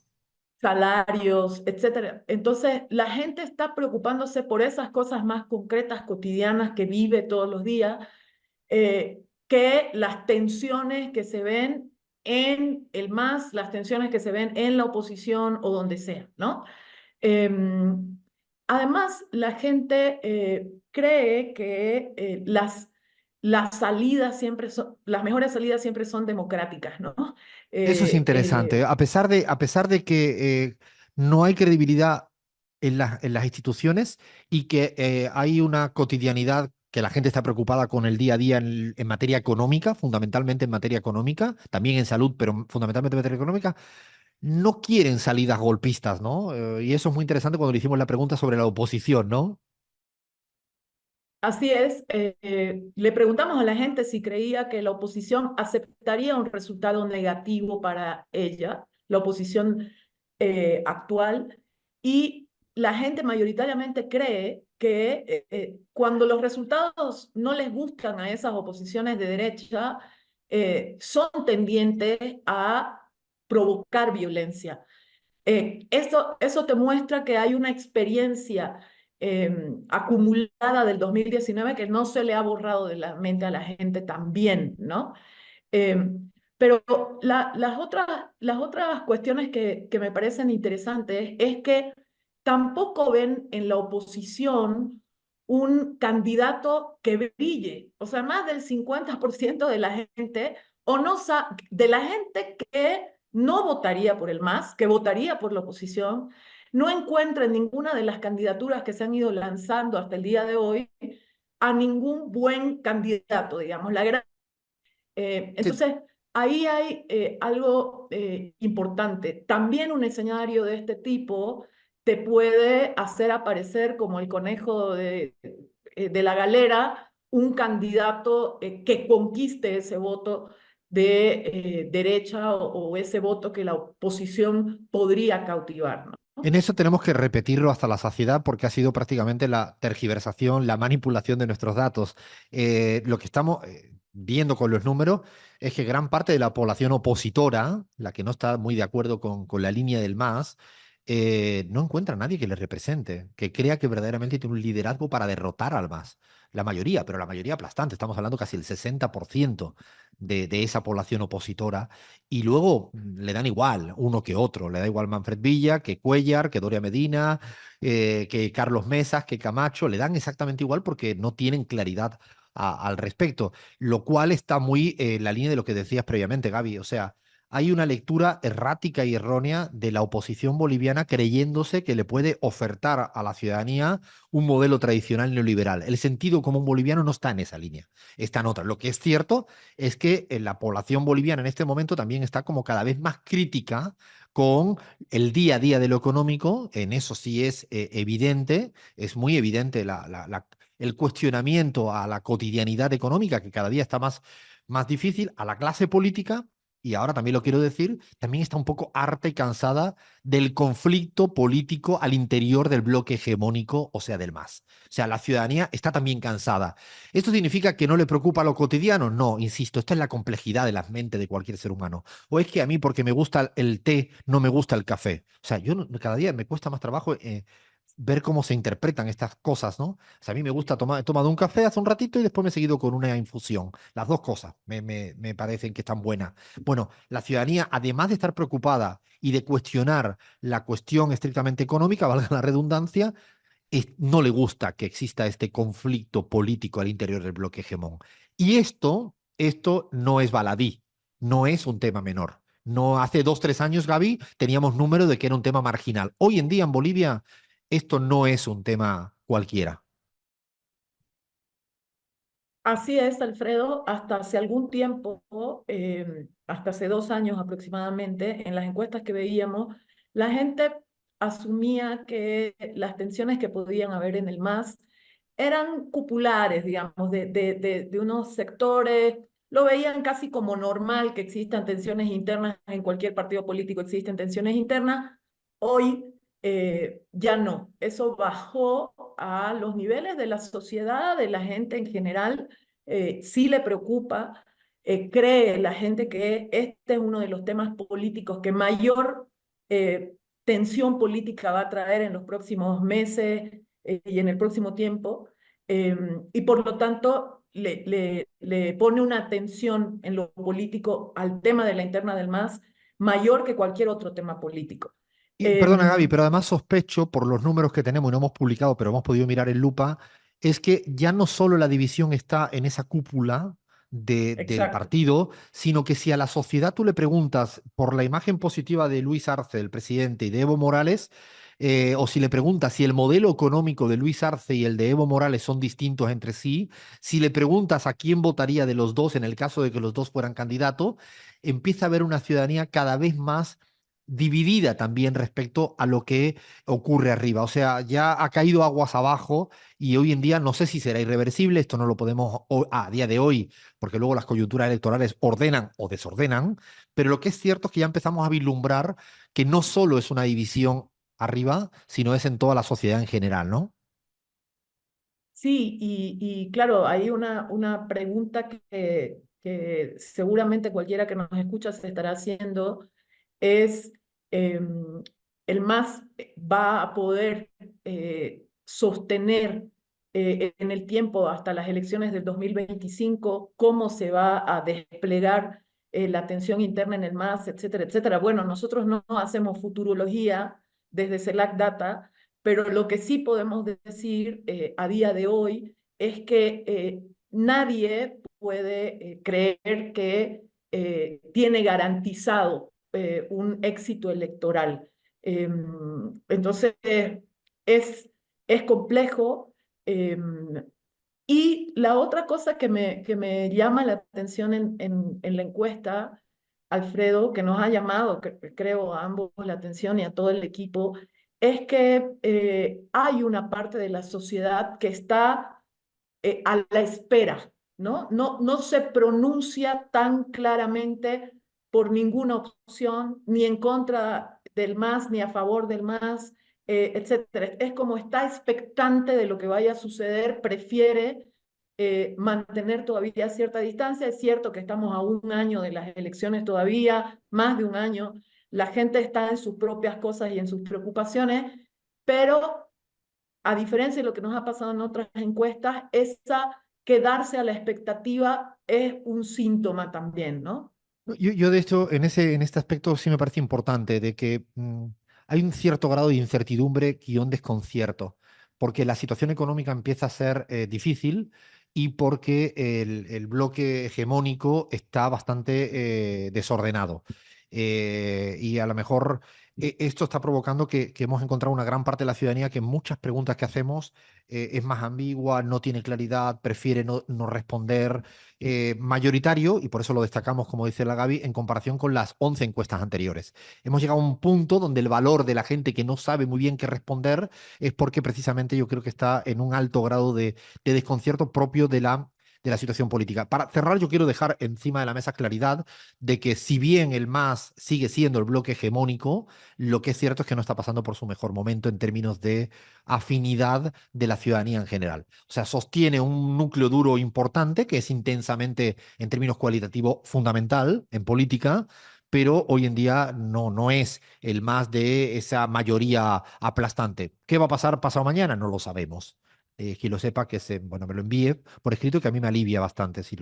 salarios, etcétera. Entonces, la gente está preocupándose por esas cosas más concretas, cotidianas que vive todos los días, que las tensiones que se ven en el MAS, las tensiones que se ven en la oposición o donde sea, ¿no? Además, la gente cree que las salidas siempre son, las mejores salidas siempre son democráticas, ¿no? Eso es Eh, interesante. eh, A pesar de que no hay credibilidad en las instituciones y que hay una cotidianidad que la gente está preocupada con el día a día en materia económica, fundamentalmente en materia económica, también en salud, pero fundamentalmente en materia económica, no quieren salidas golpistas, ¿no? Y eso es muy interesante cuando le hicimos la pregunta sobre la oposición, ¿no? Así es, le preguntamos a la gente si creía que la oposición aceptaría un resultado negativo para ella, la oposición actual, y la gente mayoritariamente cree que cuando los resultados no les gustan a esas oposiciones de derecha, son tendientes a provocar violencia. Eso te muestra que hay una experiencia acumulada del 2019 que no se le ha borrado de la mente a la gente también, ¿no? Pero las otras cuestiones que me parecen interesantes es que tampoco ven en la oposición un candidato que brille. O sea, más del 50% de la gente, o no de la gente que no votaría por el MAS, que votaría por la oposición, no encuentra en ninguna de las candidaturas que se han ido lanzando hasta el día de hoy a ningún buen candidato, digamos. Te- Entonces, ahí hay algo importante. También un escenario de este tipo te puede hacer aparecer como el conejo de la galera, un candidato que conquiste ese voto de derecha o ese voto que la oposición podría cautivar, ¿no? En eso tenemos que repetirlo hasta la saciedad porque ha sido prácticamente la tergiversación, la manipulación de nuestros datos. Lo que estamos viendo con los números es que gran parte de la población opositora, la que no está muy de acuerdo con la línea del MAS, no encuentra a nadie que le represente, que crea que verdaderamente tiene un liderazgo para derrotar al MAS. La mayoría, pero la mayoría aplastante, estamos hablando casi el 60% de esa población opositora y luego le dan igual uno que otro. Le da igual Manfred Villa, que Cuellar, que Doria Medina, que Carlos Mesas, que Camacho. Le dan exactamente igual porque no tienen claridad al respecto. Lo cual está muy en la línea de lo que decías previamente, Gaby. O sea, hay una lectura errática y errónea de la oposición boliviana creyéndose que le puede ofertar a la ciudadanía un modelo tradicional neoliberal. El sentido común boliviano no está en esa línea, está en otra. Lo que es cierto es que la población boliviana en este momento también está como cada vez más crítica con el día a día de lo económico. En eso sí es evidente, es muy evidente el cuestionamiento a la cotidianidad económica que cada día está más difícil, a la clase política. Y ahora también lo quiero decir, también está un poco harta y cansada del conflicto político al interior del bloque hegemónico, o sea, del MAS. O sea, la ciudadanía está también cansada. ¿Esto significa que no le preocupa lo cotidiano? No, insisto, esta es la complejidad de la mente de cualquier ser humano. O es que a mí, porque me gusta el té, no me gusta el café. O sea, cada día me cuesta más trabajo ver cómo se interpretan estas cosas, ¿no? O sea, a mí me gusta tomar, he tomado un café hace un ratito y después me he seguido con una infusión. Las dos cosas me parecen que están buenas. Bueno, la ciudadanía, además de estar preocupada y de cuestionar la cuestión estrictamente económica, valga la redundancia, no le gusta que exista este conflicto político al interior del bloque hegemón. Y esto no es baladí, no es un tema menor. No hace 2, 3 años, Gaby, teníamos número de que era un tema marginal. Hoy en día en Bolivia esto no es un tema cualquiera. Así es, Alfredo. Hasta hace algún tiempo, hasta hace 2 años aproximadamente, en las encuestas que veíamos, la gente asumía que las tensiones que podían haber en el MAS eran cupulares, digamos, de unos sectores. Lo veían casi como normal que existan tensiones internas. En cualquier partido político existen tensiones internas. Hoy ya no. Eso bajó a los niveles de la sociedad, de la gente en general. Sí le preocupa. Cree la gente que este es uno de los temas políticos que mayor tensión política va a traer en los próximos meses y en el próximo tiempo. Y por lo tanto le pone una atención en lo político al tema de la interna del MAS mayor que cualquier otro tema político. Y, perdona, Gaby, pero además sospecho, por los números que tenemos y no hemos publicado, pero hemos podido mirar en lupa, es que ya no solo la división está en esa cúpula del Exacto. partido, sino que si a la sociedad tú le preguntas por la imagen positiva de Luis Arce, el presidente, y de Evo Morales, o si le preguntas si el modelo económico de Luis Arce y el de Evo Morales son distintos entre sí, si le preguntas a quién votaría de los dos en el caso de que los dos fueran candidatos, empieza a haber una ciudadanía cada vez más dividida también respecto a lo que ocurre arriba. O sea, ya ha caído aguas abajo y hoy en día no sé si será irreversible, esto no lo podemos a día de hoy, porque luego las coyunturas electorales ordenan o desordenan, pero lo que es cierto es que ya empezamos a vislumbrar que no solo es una división arriba, sino es en toda la sociedad en general, ¿no? Sí, y claro, hay una pregunta que seguramente cualquiera que nos escucha se estará haciendo, es el MAS va a poder sostener en el tiempo hasta las elecciones del 2025, cómo se va a desplegar la tensión interna en el MAS, etcétera, etcétera. Bueno, nosotros no hacemos futurología desde CELAC Data, pero lo que sí podemos decir a día de hoy es que nadie puede creer que tiene garantizado un éxito electoral. Entonces, es complejo. Y la otra cosa que me llama la atención en la encuesta, Alfredo, que nos ha llamado, creo, a ambos la atención y a todo el equipo, es que hay una parte de la sociedad que está a la espera, ¿no? No se pronuncia tan claramente por ninguna opción, ni en contra del MAS, ni a favor del MAS, etcétera. Es como está expectante de lo que vaya a suceder, prefiere mantener todavía cierta distancia. Es cierto que estamos a 1 año de las elecciones todavía, más de 1 año. La gente está en sus propias cosas y en sus preocupaciones, pero a diferencia de lo que nos ha pasado en otras encuestas, esa quedarse a la expectativa es un síntoma también, ¿no? Yo de hecho, en este aspecto sí me parece importante, de que hay un cierto grado de incertidumbre guión desconcierto, porque la situación económica empieza a ser difícil y porque el bloque hegemónico está bastante desordenado. Y a lo mejor esto está provocando que hemos encontrado una gran parte de la ciudadanía que en muchas preguntas que hacemos es más ambigua, no tiene claridad, prefiere no responder mayoritario, y por eso lo destacamos, como dice la Gaby, en comparación con las 11 encuestas anteriores. Hemos llegado a un punto donde el valor de la gente que no sabe muy bien qué responder es porque precisamente yo creo que está en un alto grado de desconcierto propio de la situación política. Para cerrar, yo quiero dejar encima de la mesa claridad de que si bien el MAS sigue siendo el bloque hegemónico, lo que es cierto es que no está pasando por su mejor momento en términos de afinidad de la ciudadanía en general. O sea, sostiene un núcleo duro importante que es intensamente, en términos cualitativos, fundamental en política, pero hoy en día no es el más de esa mayoría aplastante. ¿Qué va a pasar pasado mañana? No lo sabemos. Quien lo sepa, bueno, me lo envíe por escrito, que a mí me alivia bastante si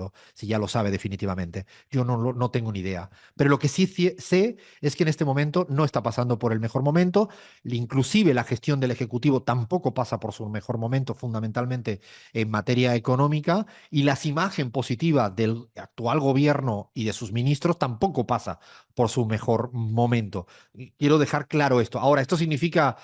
ya lo sabe definitivamente. Yo no tengo ni idea. Pero lo que sí sé es que en este momento no está pasando por el mejor momento. Inclusive la gestión del Ejecutivo tampoco pasa por su mejor momento, fundamentalmente en materia económica, y la imagen positiva del actual gobierno y de sus ministros tampoco pasa por su mejor momento. Y quiero dejar claro esto. Ahora, esto significa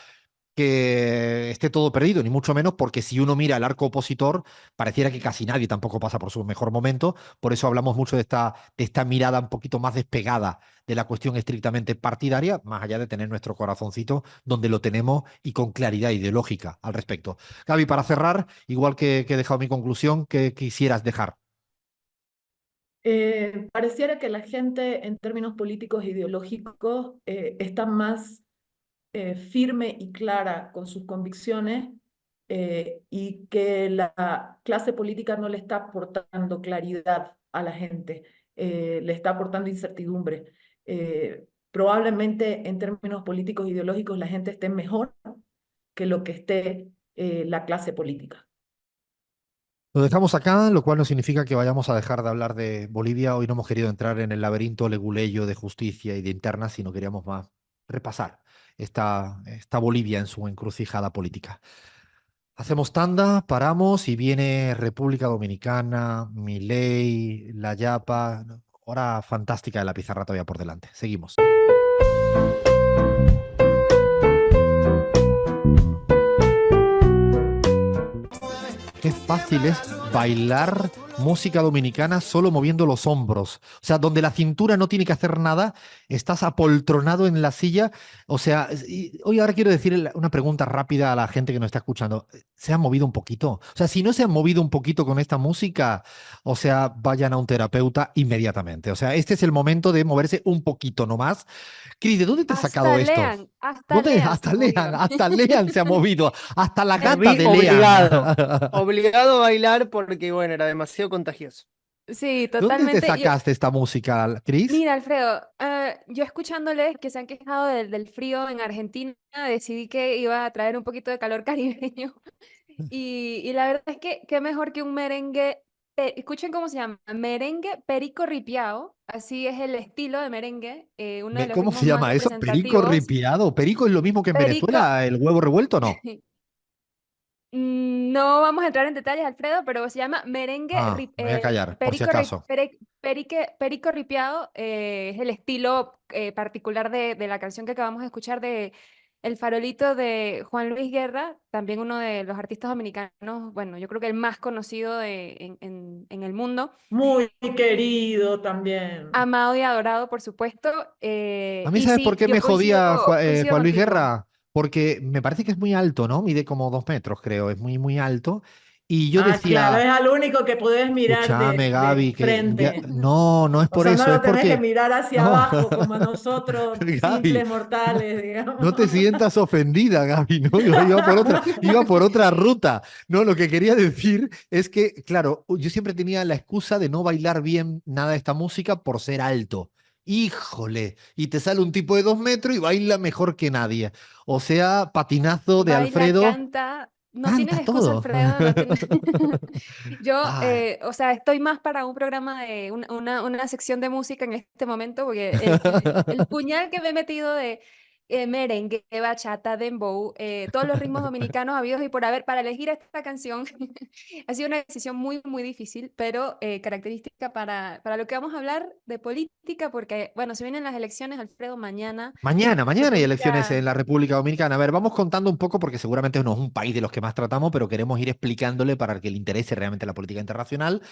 que esté todo perdido, ni mucho menos, porque si uno mira el arco opositor, pareciera que casi nadie tampoco pasa por su mejor momento. Por eso hablamos mucho de esta mirada un poquito más despegada de la cuestión estrictamente partidaria, más allá de tener nuestro corazoncito donde lo tenemos y con claridad ideológica al respecto. Gaby, para cerrar, igual que he dejado mi conclusión, ¿qué quisieras dejar? Pareciera que la gente en términos políticos e ideológicos está más firme y clara con sus convicciones y que la clase política no le está aportando claridad a la gente, le está aportando incertidumbre. Probablemente en términos políticos e ideológicos la gente esté mejor que lo que esté la clase política. Lo dejamos acá, lo cual no significa que vayamos a dejar de hablar de Bolivia. Hoy no hemos querido entrar en el laberinto leguleyo de justicia y de internas, sino queríamos más repasar esta Bolivia en su encrucijada política. Hacemos tanda, paramos y viene República Dominicana, Milei, La Yapa. Hora fantástica de la pizarra todavía por delante. Seguimos. Qué fácil es bailar música dominicana solo moviendo los hombros. O sea, donde la cintura no tiene que hacer nada, estás apoltronado en la silla. O sea, hoy ahora quiero decir una pregunta rápida a la gente que nos está escuchando. ¿Se han movido un poquito? O sea, si no se han movido un poquito con esta música, o sea, vayan a un terapeuta inmediatamente. O sea, este es el momento de moverse un poquito nomás. Cris, ¿de dónde te has sacado esto? Hasta ¿Dónde? Lean se movió. Hasta Lean se ha movido, hasta la gata de Obligado, Lean. obligado a bailar porque, bueno, era demasiado contagioso. Sí, ¿Dónde te totalmente. sacaste esta música, Cris? Mira, Alfredo, yo escuchándoles que se han quejado del frío en Argentina, decidí que iba a traer un poquito de calor caribeño. Y la verdad es que qué mejor que un merengue, escuchen cómo se llama, merengue perico ripiao, así es el estilo de merengue, uno de los ¿Cómo se ritmos más llama eso? Perico representativos. ripiado. ¿Perico es lo mismo que en Perico, Venezuela, el huevo revuelto? No. No vamos a entrar en detalles, Alfredo, pero se llama merengue Ah, me voy a callar, por si acaso. perico ripiado. Es el estilo particular de la canción que acabamos de escuchar de El Farolito de Juan Luis Guerra, también uno de los artistas dominicanos, bueno, yo creo que el más conocido en el mundo, Muy querido también. amado y adorado, por supuesto. A mí, Y ¿sabes por sí, qué yo me jodía coincido Juan Luis contigo. Guerra? Porque me parece que es muy alto, ¿no? Mide como 2 metros, creo. Es muy, muy alto. Y yo Ah, claro, decía, es al único que podés mirar escúchame, de Gaby, frente. no, no es O por sea, no eso, es lo tenés que porque... mirar hacia No, abajo como a nosotros, Gaby, simples mortales, digamos. no te sientas ofendida, Gaby, ¿no? Yo iba por otra ruta. No, lo que quería decir es que, claro, yo siempre tenía la excusa de no bailar bien nada de esta música por ser alto. Híjole, y te sale un tipo de 2 metros y baila mejor que nadie. O sea, patinazo de Baila, Alfredo, canta. No tienes canta excusa, todo. Alfredo, no tienes... Yo, Ay, o sea, estoy más para un programa de una sección de música en este momento, porque el puñal que me he metido de merengue, bachata, dembow, todos los ritmos dominicanos habidos y por haber, para elegir esta canción, ha sido una decisión muy, muy difícil, pero característica para lo que vamos a hablar de política, porque, bueno, se vienen las elecciones, Alfredo, mañana, mañana hay elecciones República... en la República Dominicana. A ver, vamos contando un poco porque seguramente no es un país de los que más tratamos, pero queremos ir explicándole para que le interese realmente la política internacional.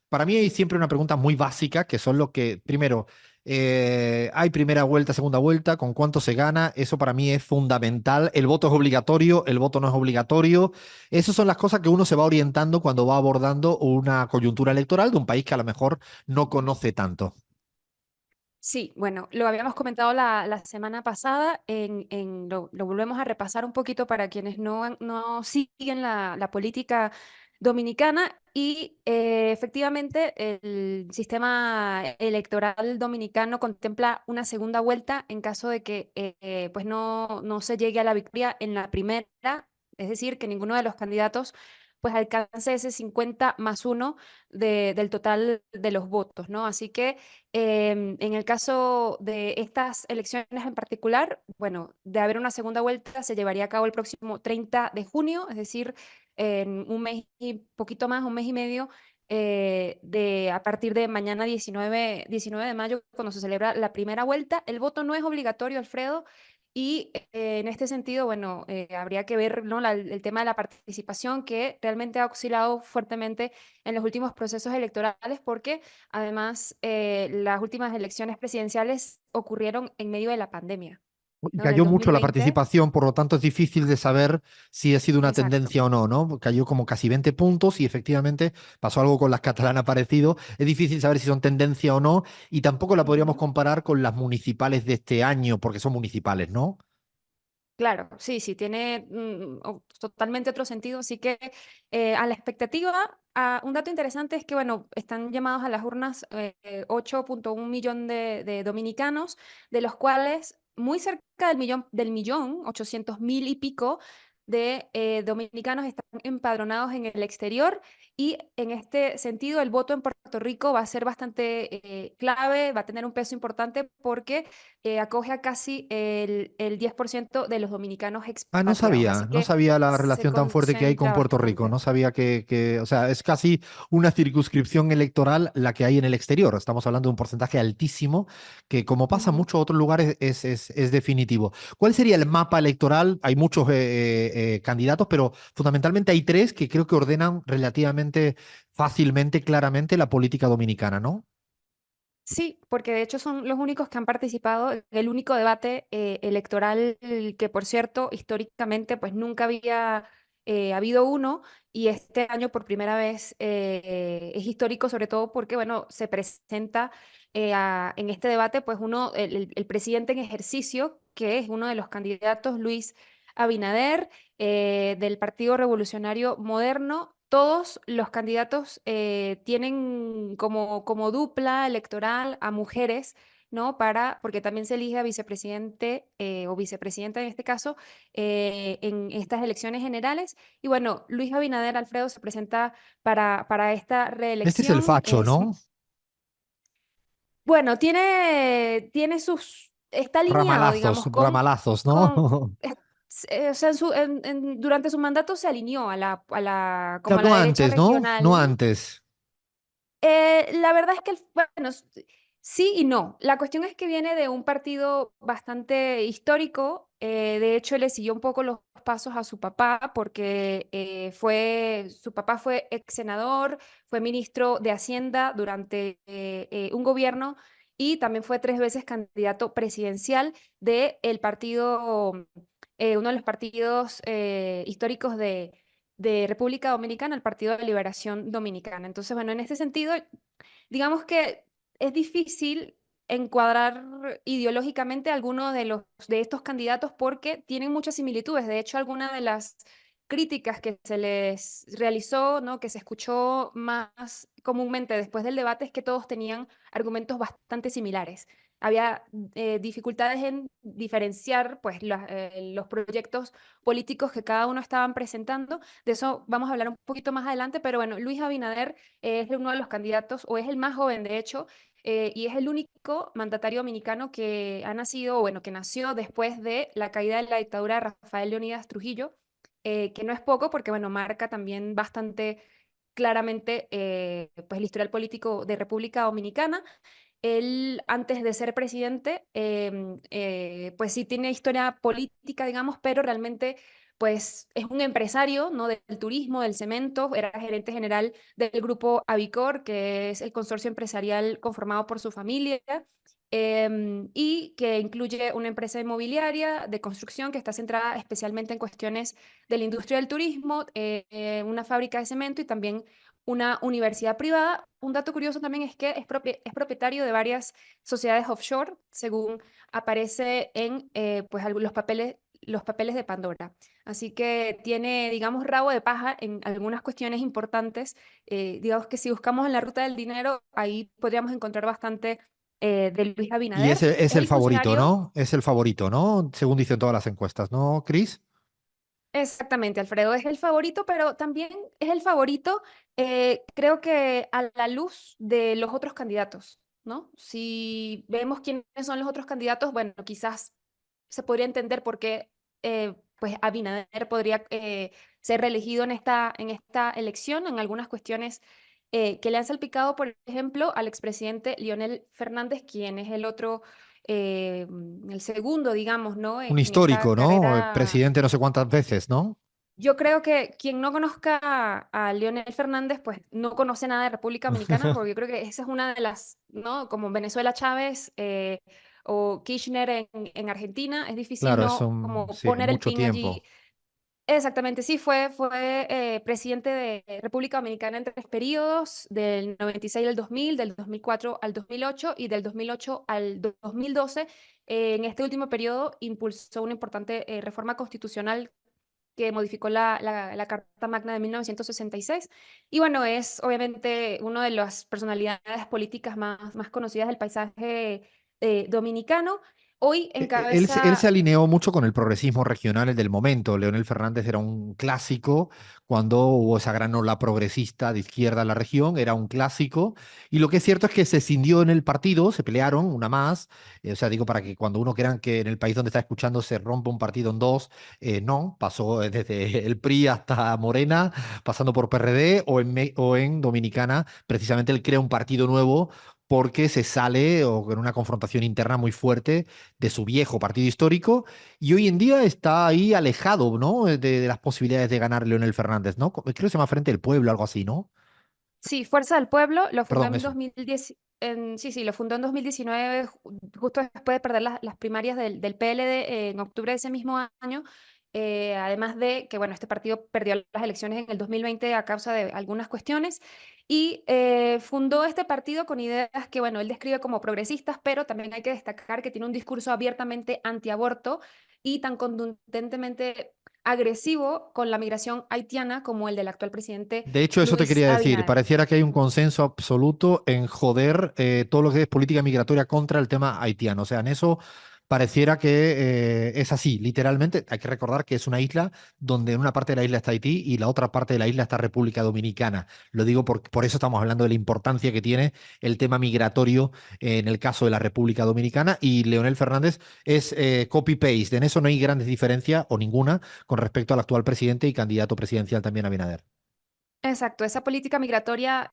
Para mí hay siempre una pregunta muy básica, que son lo que, primero, hay primera vuelta, segunda vuelta, ¿con cuánto se gana? Eso para mí es fundamental. El voto es obligatorio, el voto no es obligatorio. Esas son las cosas que uno se va orientando cuando va abordando una coyuntura electoral de un país que a lo mejor no conoce tanto. Sí, bueno, lo habíamos comentado la semana pasada, lo volvemos a repasar un poquito para quienes no siguen la política dominicana y efectivamente el sistema electoral dominicano contempla una segunda vuelta en caso de que pues no se llegue a la victoria en la primera, es decir, que ninguno de los candidatos pues alcance ese 50+1 del total de los votos, ¿no? Así que en el caso de estas elecciones en particular, bueno, de haber una segunda vuelta se llevaría a cabo el próximo 30 de junio, es decir, en un mes y poquito más, un mes y medio, a partir de mañana 19 de mayo, cuando se celebra la primera vuelta. El voto no es obligatorio, Alfredo, Y en este sentido, bueno, habría que ver, ¿no? El tema de la participación que realmente ha oscilado fuertemente en los últimos procesos electorales porque además las últimas elecciones presidenciales ocurrieron en medio de la pandemia, Y ¿no? Del cayó mucho la 2020. participación, por lo tanto es difícil de saber si ha sido una Exacto. tendencia o no, ¿no? Cayó como casi 20 puntos y efectivamente pasó algo con las catalanas parecido. Es difícil saber si son tendencia o no y tampoco la podríamos Ujú. comparar con las municipales de este año porque son municipales, ¿no? Claro, sí, sí, tiene totalmente otro sentido. Así que a la expectativa, un dato interesante es que, bueno, están llamados a las urnas 8,1 millón de dominicanos, de los cuales muy cerca del millón, 800,000 y pico de dominicanos están empadronados en el exterior. Y en este sentido, el voto en Puerto Rico va a ser bastante clave, va a tener un peso importante porque acoge a casi el 10% de los dominicanos Ah, no expatriados. sabía, Así no que sabía la se relación tan fuerte que hay con concentra Puerto Rico, bastante. no sabía o sea, es casi una circunscripción electoral la que hay en el exterior. Estamos hablando de un porcentaje altísimo que, como pasa en Ujú. muchos otros lugares, es definitivo. ¿Cuál sería el mapa electoral? Hay muchos candidatos, pero fundamentalmente hay tres que creo que ordenan relativamente fácilmente, claramente la política dominicana, ¿no? Sí, porque de hecho son los únicos que han participado en el único debate electoral que, por cierto, históricamente pues nunca había habido uno y este año por primera vez es histórico, sobre todo porque, bueno, se presenta en este debate pues el presidente en ejercicio, que es uno de los candidatos, Luis Abinader, del Partido Revolucionario Moderno. Todos los candidatos tienen como dupla electoral a mujeres, ¿no? Porque también se elige a vicepresidente o vicepresidenta en este caso en estas elecciones generales. Y bueno, Luis Abinader Alfredo se presenta para esta Este es el reelección. facho, ¿no? Bueno, está alineado, Ramalazos, digamos, ramalazos, con, ¿no? o sea, durante su mandato se alineó como Claro, a la no derecha antes, ¿no? No regional. antes. La verdad es que, bueno, sí y no. La cuestión es que viene de un partido bastante histórico. De hecho, le siguió un poco los pasos a su papá porque su papá fue ex senador, fue ministro de Hacienda durante un gobierno y también fue 3 veces candidato presidencial del partido, uno de los partidos históricos de República Dominicana, el Partido de Liberación Dominicana. Entonces, bueno, en este sentido, digamos que es difícil encuadrar ideológicamente a alguno de estos candidatos porque tienen muchas similitudes. De hecho, algunas de las críticas que se les realizó, ¿no? Que se escuchó más comúnmente después del debate es que todos tenían argumentos bastante similares. Había dificultades en diferenciar pues, los proyectos políticos que cada uno estaban presentando. De eso vamos a hablar un poquito más adelante, pero bueno, Luis Abinader es uno de los candidatos, o es el más joven de hecho, y es el único mandatario dominicano que ha nacido, o bueno, que nació después de la caída de la dictadura de Rafael Leónidas Trujillo, que no es poco porque, bueno, marca también bastante claramente pues el historial político de República Dominicana. Él, antes de ser presidente, pues sí tiene historia política, digamos, pero realmente pues es un empresario, ¿no? Del turismo, del cemento, era gerente general del grupo Avicor, que es el consorcio empresarial conformado por su familia, y que incluye una empresa inmobiliaria de construcción que está centrada especialmente en cuestiones de la industria del turismo, una fábrica de cemento y también una universidad privada. Un dato curioso también es que es propietario de varias sociedades offshore, según aparece en pues, los papeles de Pandora. Así que tiene, digamos, rabo de paja en algunas cuestiones importantes. Digamos que si buscamos en la ruta del dinero, ahí podríamos encontrar bastante de Luis Y Abinader. es Es el el favorito, funcionario. ¿no? Es el favorito, ¿no? Según dicen todas las encuestas, ¿no, Cris? Exactamente, Alfredo es el favorito, pero también es el favorito, creo que a la luz de los otros candidatos, ¿no? Si vemos quiénes son los otros candidatos, bueno, quizás se podría entender por qué pues Abinader podría ser reelegido en esta elección, en algunas cuestiones que le han salpicado, por ejemplo, al expresidente Leonel Fernández, quien es el otro el segundo, digamos, ¿no? Un En esta histórico, ¿no? carrera. Presidente no sé cuántas veces, ¿no? Yo creo que quien no conozca a Leonel Fernández, pues no conoce nada de República Dominicana, porque yo creo que esa es una de las, ¿no? Como Venezuela Chávez o Kirchner en Argentina, es difícil Claro, es no como sí, poner el mucho pin allí. tiempo. Exactamente, sí, fue presidente de República Dominicana en 3 periodos, del 96 al 2000, del 2004 al 2008 y del 2008 al 2012. En este último periodo impulsó una importante reforma constitucional que modificó la Carta Magna de 1966. Y bueno, es obviamente una de las personalidades políticas más conocidas del paisaje dominicano. Hoy Él se encabeza. alineó mucho con el progresismo regional del momento. Leonel Fernández era un clásico cuando hubo esa gran ola progresista de izquierda en la región, era un clásico. Y lo que es cierto es que se escindió en el partido, se pelearon, una más. O sea, digo, para que cuando uno crea que en el país donde está escuchando se rompe un partido en dos, no, pasó desde el PRI hasta Morena, pasando por PRD o en Dominicana, precisamente él crea un partido nuevo porque se sale o con una confrontación interna muy fuerte de su viejo partido histórico y hoy en día está ahí alejado, ¿no? De las posibilidades de ganar Leonel Fernández, ¿no? Creo que se llama Frente del Pueblo, algo así, ¿no? Sí, Fuerza del Pueblo lo fundó Perdón, en eso. 2010, sí, lo fundó en 2019, justo después de perder las primarias del PLD en octubre de ese mismo año. Además de que, bueno, este partido perdió las elecciones en el 2020 a causa de algunas cuestiones y fundó este partido con ideas que, bueno, él describe como progresistas, pero también hay que destacar que tiene un discurso abiertamente antiaborto y tan contundentemente agresivo con la migración haitiana como el del actual presidente De hecho, eso te Luis quería decir. Abinader. Pareciera que hay un consenso absoluto en joder todo lo que es política migratoria contra el tema haitiano. O sea, en eso pareciera que es así, literalmente. Hay que recordar que es una isla donde en una parte de la isla está Haití y la otra parte de la isla está República Dominicana. Lo digo por eso estamos hablando de la importancia que tiene el tema migratorio en el caso de la República Dominicana. Y Leonel Fernández es copy-paste. En eso no hay grandes diferencias o ninguna con respecto al actual presidente y candidato presidencial también Abinader. Exacto, esa política migratoria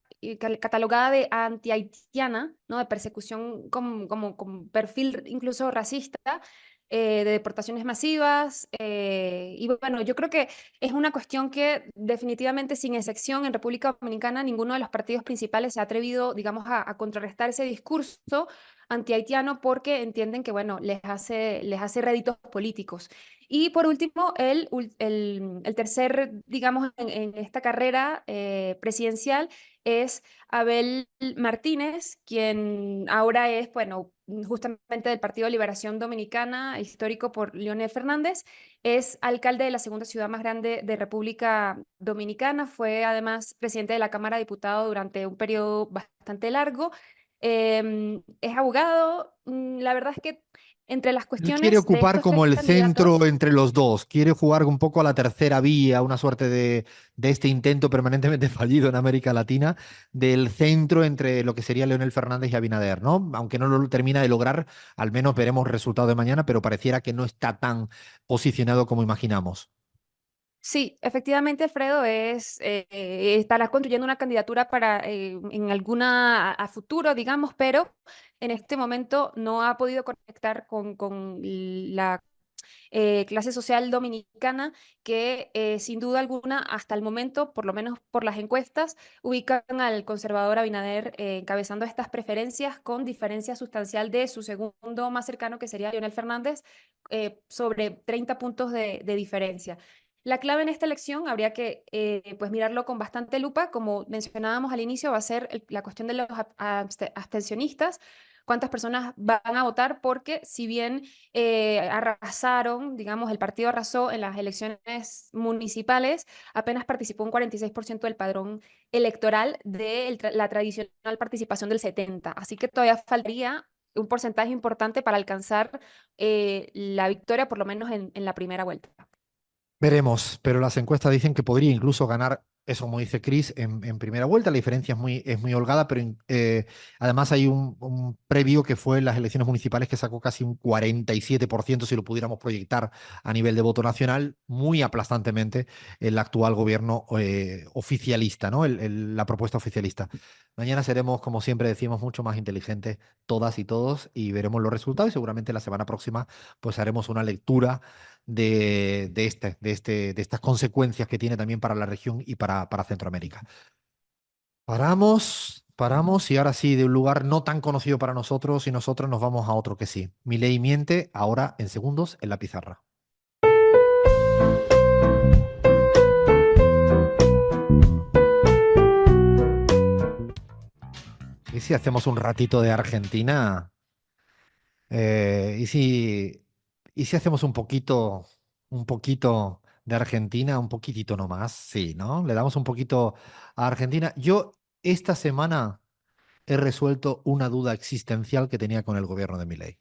catalogada de anti-haitiana, ¿no? De persecución con perfil incluso racista, de deportaciones masivas. Y bueno, yo creo que es una cuestión que definitivamente, sin excepción, en República Dominicana ninguno de los partidos principales se ha atrevido, digamos, a contrarrestar ese discurso anti-haitiano porque entienden que, bueno, les hace réditos políticos. Y por último, el tercer, digamos, en esta carrera presidencial es Abel Martínez, quien ahora es, bueno, justamente del Partido de Liberación Dominicana, histórico por Leonel Fernández, es alcalde de la segunda ciudad más grande de República Dominicana, fue además presidente de la Cámara de Diputados durante un periodo bastante largo. Es abogado, la verdad es que entre las Él quiere cuestiones de ocupar estos tres como el centro candidatos. entre los dos, quiere jugar un poco a la tercera vía, una suerte de este intento permanentemente fallido en América Latina, del centro entre lo que sería Leonel Fernández y Abinader, ¿no? Aunque no lo termina de lograr, al menos veremos el resultado de mañana, pero pareciera que no está tan posicionado como imaginamos. Sí, efectivamente, Alfredo estará construyendo una candidatura para en alguna a futuro, digamos, pero en este momento no ha podido conectar con la clase social dominicana que sin duda alguna hasta el momento, por lo menos por las encuestas, ubican al conservador Abinader encabezando estas preferencias con diferencia sustancial de su segundo más cercano que sería Leonel Fernández, sobre 30 puntos de diferencia. La clave en esta elección habría que pues mirarlo con bastante lupa, como mencionábamos al inicio, va a ser la cuestión de los abstencionistas, cuántas personas van a votar, porque si bien arrasaron, digamos, el partido arrasó en las elecciones municipales, apenas participó un 46% del padrón electoral de la tradicional participación del 70%. Así que todavía faltaría un porcentaje importante para alcanzar la victoria, por lo menos en la primera vuelta. Veremos, pero las encuestas dicen que podría incluso ganar, eso como dice Chris, en primera vuelta. La diferencia es muy holgada, pero además hay un previo que fue en las elecciones municipales que sacó casi un 47%, si lo pudiéramos proyectar a nivel de voto nacional, muy aplastantemente el actual gobierno oficialista, ¿no? La propuesta oficialista. Mañana seremos, como siempre decimos, mucho más inteligentes todas y todos y veremos los resultados y seguramente la semana próxima pues haremos una lectura de estas consecuencias que tiene también para la región y para Centroamérica. Paramos y ahora sí, de un lugar no tan conocido para nosotros y nosotros nos vamos a otro que sí. Milei miente ahora en segundos en la pizarra. ¿Y si hacemos un ratito de Argentina? Eh, ¿y si, ¿y si hacemos un poquito de Argentina, un poquitito nomás? Sí, ¿no? Le damos un poquito a Argentina. Yo esta semana he resuelto una duda existencial que tenía con el gobierno de Milei.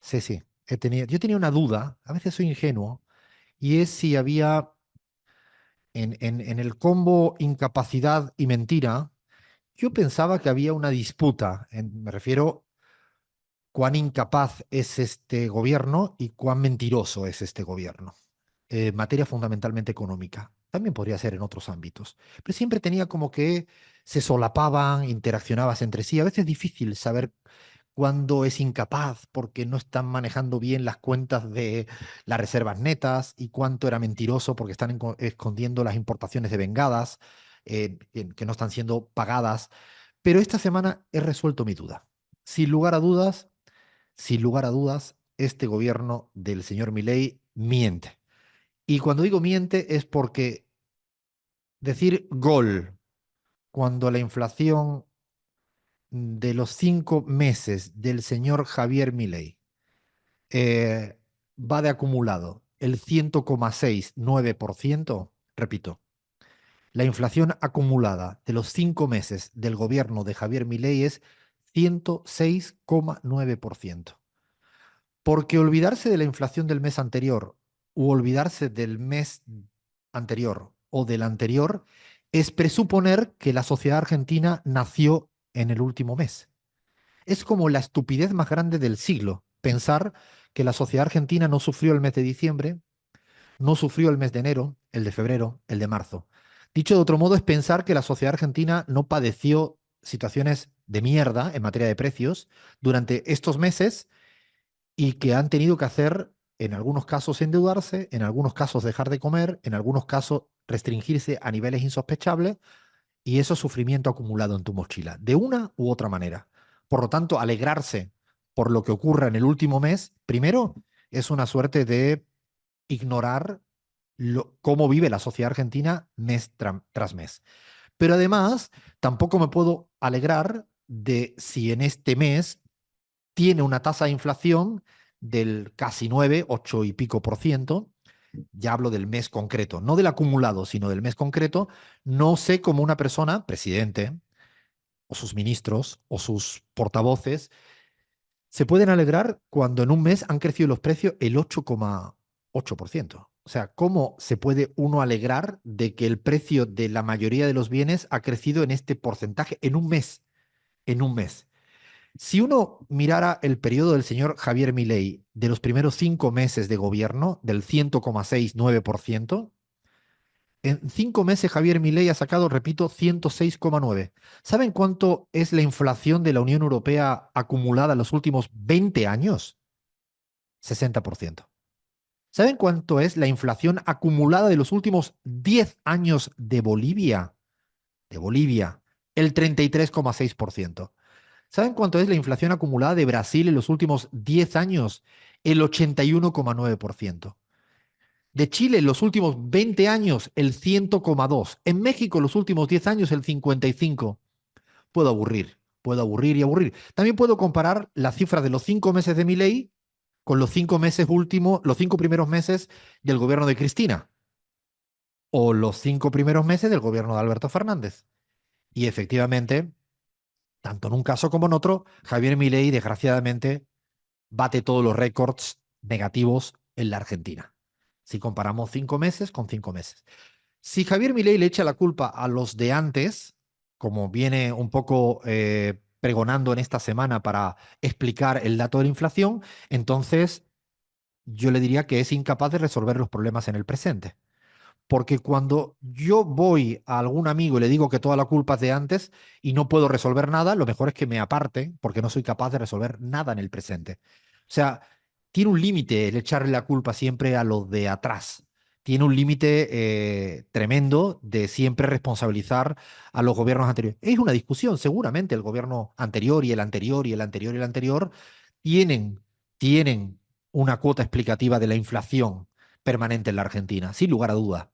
Sí, sí. Yo tenía una duda, a veces soy ingenuo, y es si había en el combo incapacidad y mentira, yo pensaba que había una disputa, me refiero cuán incapaz es este gobierno y cuán mentiroso es este gobierno. Materia fundamentalmente económica. También podría ser en otros ámbitos. Pero siempre tenía como que se solapaban, interaccionabas entre sí. A veces es difícil saber cuándo es incapaz porque no están manejando bien las cuentas de las reservas netas y cuánto era mentiroso porque están escondiendo las importaciones de vengadas que no están siendo pagadas. Pero esta semana he resuelto mi duda. Sin lugar a dudas, sin lugar a dudas, este gobierno del señor Milei miente. Y cuando digo miente es porque decir gol cuando la inflación de los 5 meses del señor Javier Milei va de acumulado el 100,69%, repito, la inflación acumulada de los 5 meses del gobierno de Javier Milei es 106,9%. Porque olvidarse de la inflación del mes anterior u olvidarse del mes anterior o del anterior es presuponer que la sociedad argentina nació en el último mes. Es como la estupidez más grande del siglo, pensar que la sociedad argentina no sufrió el mes de diciembre, no sufrió el mes de enero, el de febrero, el de marzo. Dicho de otro modo, es pensar que la sociedad argentina no padeció situaciones de mierda en materia de precios durante estos meses y que han tenido que hacer, en algunos casos, endeudarse, en algunos casos dejar de comer, en algunos casos restringirse a niveles insospechables, y eso es sufrimiento acumulado en tu mochila, de una u otra manera. Por lo tanto, alegrarse por lo que ocurra en el último mes, primero, es una suerte de ignorar cómo vive la sociedad argentina mes tras mes. Pero además, tampoco me puedo alegrar de si en este mes tiene una tasa de inflación del casi 9, 8 y pico por ciento. Ya hablo del mes concreto, no del acumulado, sino del mes concreto. No sé cómo una persona, presidente, o sus ministros, o sus portavoces, se pueden alegrar cuando en un mes han crecido los precios el 8,8%. O sea, ¿cómo se puede uno alegrar de que el precio de la mayoría de los bienes ha crecido en este porcentaje en un mes? En un mes. Si uno mirara el periodo del señor Javier Milei de los primeros 5 meses de gobierno, del 100,69%, en 5 meses Javier Milei ha sacado, repito, 106,9%. ¿Saben cuánto es la inflación de la Unión Europea acumulada en los últimos 20 años? 60%. ¿Saben cuánto es la inflación acumulada de los últimos 10 años de Bolivia? De Bolivia, el 33,6%. ¿Saben cuánto es la inflación acumulada de Brasil en los últimos 10 años? El 81,9%. De Chile en los últimos 20 años, el 100,2%. En México en los últimos 10 años, el 55%. Puedo aburrir y aburrir. También puedo comparar las cifras de los 5 meses de Milei con los 5 meses últimos, los 5 primeros meses del gobierno de Cristina o los 5 primeros meses del gobierno de Alberto Fernández. Y efectivamente, tanto en un caso como en otro, Javier Milei, desgraciadamente, bate todos los récords negativos en la Argentina. Si comparamos 5 meses con 5 meses. Si Javier Milei le echa la culpa a los de antes, como viene un poco pregonando en esta semana para explicar el dato de la inflación, entonces yo le diría que es incapaz de resolver los problemas en el presente. Porque cuando yo voy a algún amigo y le digo que toda la culpa es de antes y no puedo resolver nada, lo mejor es que me aparte porque no soy capaz de resolver nada en el presente. O sea, tiene un límite el echarle la culpa siempre a los de atrás. Tiene un límite tremendo de siempre responsabilizar a los gobiernos anteriores. Es una discusión, seguramente el gobierno anterior y el anterior y el anterior y el anterior tienen, tienen una cuota explicativa de la inflación permanente en la Argentina, sin lugar a duda.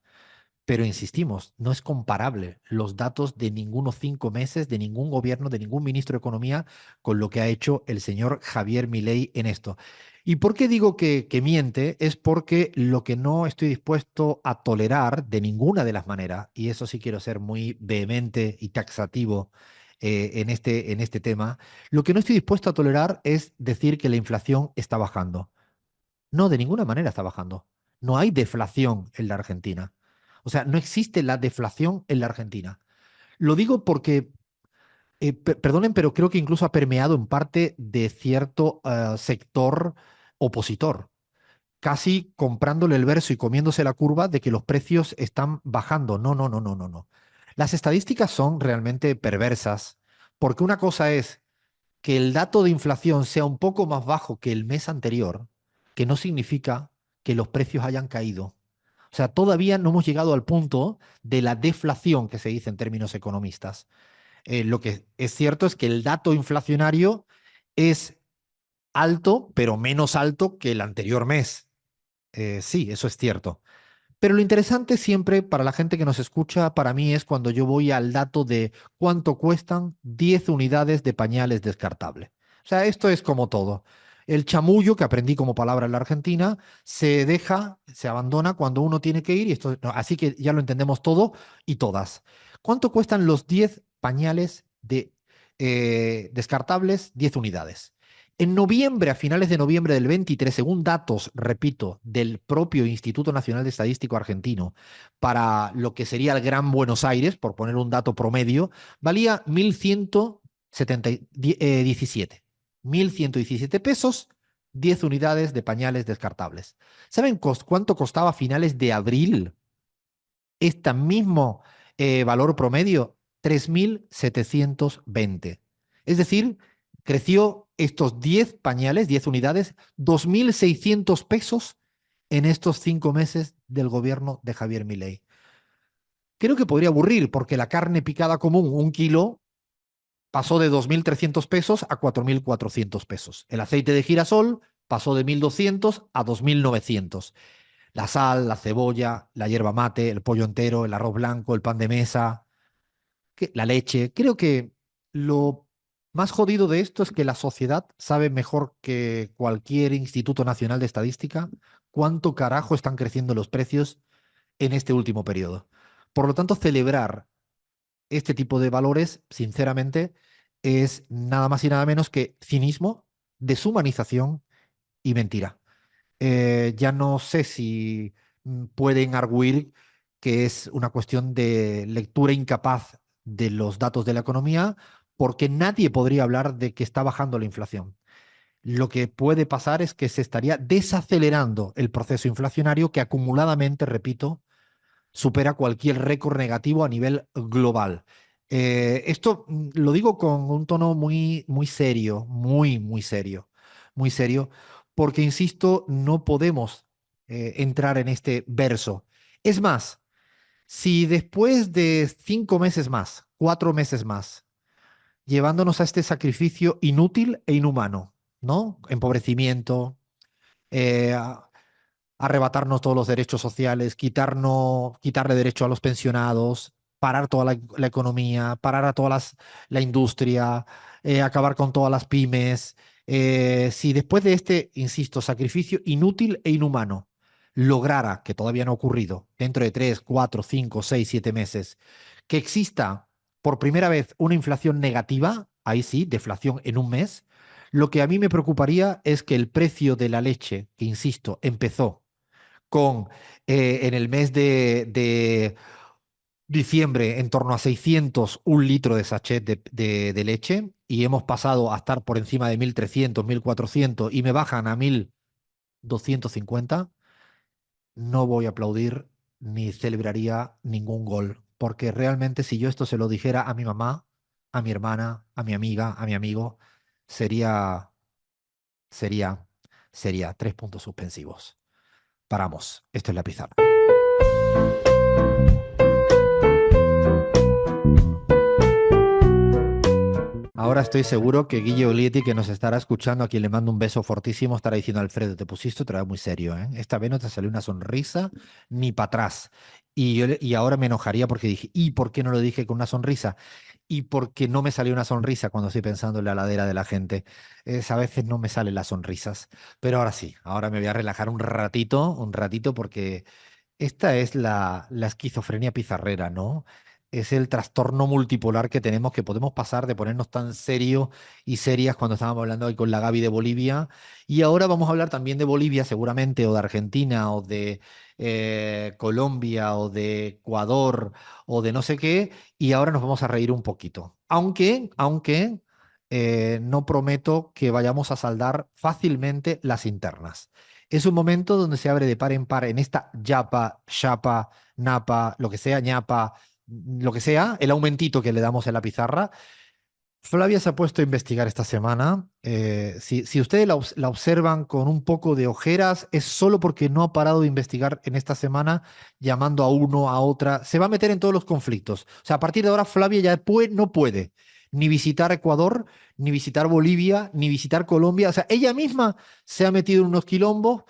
Pero insistimos, no es comparable los datos de ningunos 5 meses, de ningún gobierno, de ningún ministro de Economía con lo que ha hecho el señor Javier Milei en esto. ¿Y por qué digo que miente? Es porque lo que no estoy dispuesto a tolerar de ninguna de las maneras, y eso sí quiero ser muy vehemente y taxativo en este tema, lo que no estoy dispuesto a tolerar es decir que la inflación está bajando. No, de ninguna manera está bajando. No hay deflación en la Argentina. O sea, no existe la deflación en la Argentina. Lo digo porque, perdonen, pero creo que incluso ha permeado en parte de cierto sector opositor, casi comprándole el verso y comiéndose la curva de que los precios están bajando. No, no, no, no, no, no. Las estadísticas son realmente perversas, porque una cosa es que el dato de inflación sea un poco más bajo que el mes anterior, que no significa que los precios hayan caído. O sea, todavía no hemos llegado al punto de la deflación que se dice en términos economistas. Lo que es cierto es que el dato inflacionario es alto, pero menos alto que el anterior mes. Sí, eso es cierto. Pero lo interesante siempre para la gente que nos escucha, para mí, es cuando yo voy al dato de cuánto cuestan 10 unidades de pañales descartables. O sea, esto es como todo. El chamullo, que aprendí como palabra en la Argentina, se deja, se abandona cuando uno tiene que ir, y esto, no, así que ya lo entendemos todo y todas. ¿Cuánto cuestan los 10 pañales descartables? 10 unidades. En noviembre, a finales de noviembre del 23, según datos, repito, del propio Instituto Nacional de Estadístico Argentino, para lo que sería el Gran Buenos Aires, por poner un dato promedio, valía 1.117. 1.117 pesos, 10 unidades de pañales descartables. ¿Saben cuánto costaba a finales de abril este mismo valor promedio? 3.720. Es decir, creció estos 10 pañales, 10 unidades, 2.600 pesos en estos 5 meses del gobierno de Javier Milei. Creo que podría aburrir porque la carne picada común, 1 kilo, pasó de 2.300 pesos a 4.400 pesos. El aceite de girasol pasó de 1.200 a 2.900. La sal, la cebolla, la hierba mate, el pollo entero, el arroz blanco, el pan de mesa, la leche. Creo que lo más jodido de esto es que la sociedad sabe mejor que cualquier Instituto Nacional de Estadística cuánto carajo están creciendo los precios en este último periodo. Por lo tanto, celebrar este tipo de valores, sinceramente, es nada más y nada menos que cinismo, deshumanización y mentira. Ya no sé si pueden arguir que es una cuestión de lectura incapaz de los datos de la economía, porque nadie podría hablar de que está bajando la inflación. Lo que puede pasar es que se estaría desacelerando el proceso inflacionario que acumuladamente, repito, supera cualquier récord negativo a nivel global. Esto lo digo con un tono muy, muy serio, muy serio, porque, insisto, no podemos entrar en este verso. Es más, si después de 5 meses más, 4 meses más, llevándonos a este sacrificio inútil e inhumano, ¿no? Empobrecimiento, eh, arrebatarnos todos los derechos sociales, quitarle derecho a los pensionados, parar toda la economía, parar a la industria, acabar con todas las pymes. Si después de este, insisto, sacrificio inútil e inhumano, lograra, que todavía no ha ocurrido, dentro de 3, 4, 5, 6, 7 meses, que exista por primera vez una inflación negativa, ahí sí, deflación en un mes, lo que a mí me preocuparía es que el precio de la leche, que insisto, empezó con en el mes de diciembre en torno a 600 un litro de sachet de leche, y hemos pasado a estar por encima de 1.300, 1.400 y me bajan a 1.250, no voy a aplaudir ni celebraría ningún gol, porque realmente si yo esto se lo dijera a mi mamá, a mi hermana, a mi amiga, a mi amigo, sería, sería, sería 3 puntos suspensivos. Paramos. Esto es la pizarra. Ahora estoy seguro que Guille Olietti, que nos estará escuchando, a quien le mando un beso fortísimo, estará diciendo: Alfredo, te pusiste otra vez muy serio, ¿eh? Esta vez no te salió una sonrisa ni para atrás. Y ahora me enojaría porque dije: ¿y por qué no lo dije con una sonrisa? Y porque no me salió una sonrisa cuando estoy pensando en la ladera de la gente. A veces no me salen las sonrisas. Pero ahora sí, ahora me voy a relajar un ratito, porque esta es la esquizofrenia pizarrera, ¿no? Es el trastorno multipolar que tenemos, que podemos pasar de ponernos tan serios y serias cuando estábamos hablando hoy con la Gaby de Bolivia. Y ahora vamos a hablar también de Bolivia, seguramente, o de Argentina, o de Colombia, o de Ecuador, o de no sé qué. Y ahora nos vamos a reír un poquito. Aunque no prometo que vayamos a saldar fácilmente las internas. Es un momento donde se abre de par en par en esta yapa, chapa, napa, lo que sea, ñapa, lo que sea, el aumentito que le damos en la pizarra. Flavia se ha puesto a investigar esta semana. Si ustedes la observan con un poco de ojeras, es solo porque no ha parado de investigar en esta semana, llamando a uno, a otra. Se va a meter en todos los conflictos. O sea, a partir de ahora, Flavia ya no puede ni visitar Ecuador, ni visitar Bolivia, ni visitar Colombia. O sea, ella misma se ha metido en unos quilombos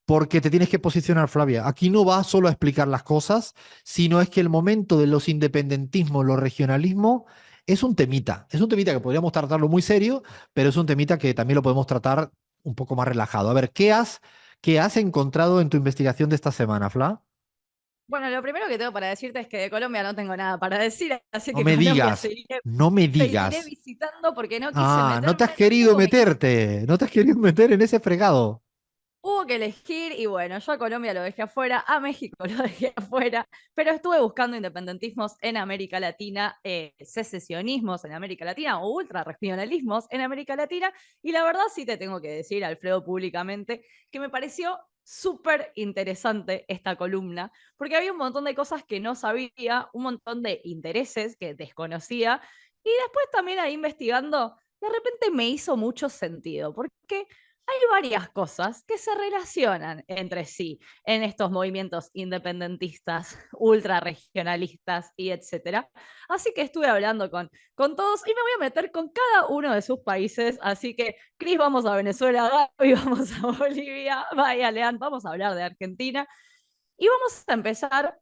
porque te tienes que posicionar, Flavia. Aquí no va solo a explicar las cosas, sino es que el momento de los independentismos, los regionalismos, es un temita que podríamos tratarlo muy serio, pero es un temita que también lo podemos tratar un poco más relajado. A ver, ¿qué has encontrado en tu investigación de esta semana, Fla? Bueno, lo primero que tengo para decirte es que de Colombia no tengo nada para decir, así No que me Colombia digas, no me seguiré digas. visitando porque no quise Ah, no te has meterme, querido meterte, no te has querido meter en ese fregado. hubo que elegir y bueno, yo a Colombia lo dejé afuera, a México lo dejé afuera, pero estuve buscando independentismos en América Latina, secesionismos en América Latina o ultrarregionalismos en América Latina, y la verdad sí te tengo que decir, Alfredo, públicamente, que me pareció súper interesante esta columna, porque había un montón de cosas que no sabía, un montón de intereses que desconocía, y después también ahí investigando, de repente me hizo mucho sentido, porque hay varias cosas que se relacionan entre sí en estos movimientos independentistas, ultrarregionalistas y etcétera. Así que estuve hablando con todos y me voy a meter con cada uno de sus países. Así que, Cris, vamos a Venezuela, Gaby, vamos a Bolivia, vaya, Lean, vamos a hablar de Argentina. Y vamos a empezar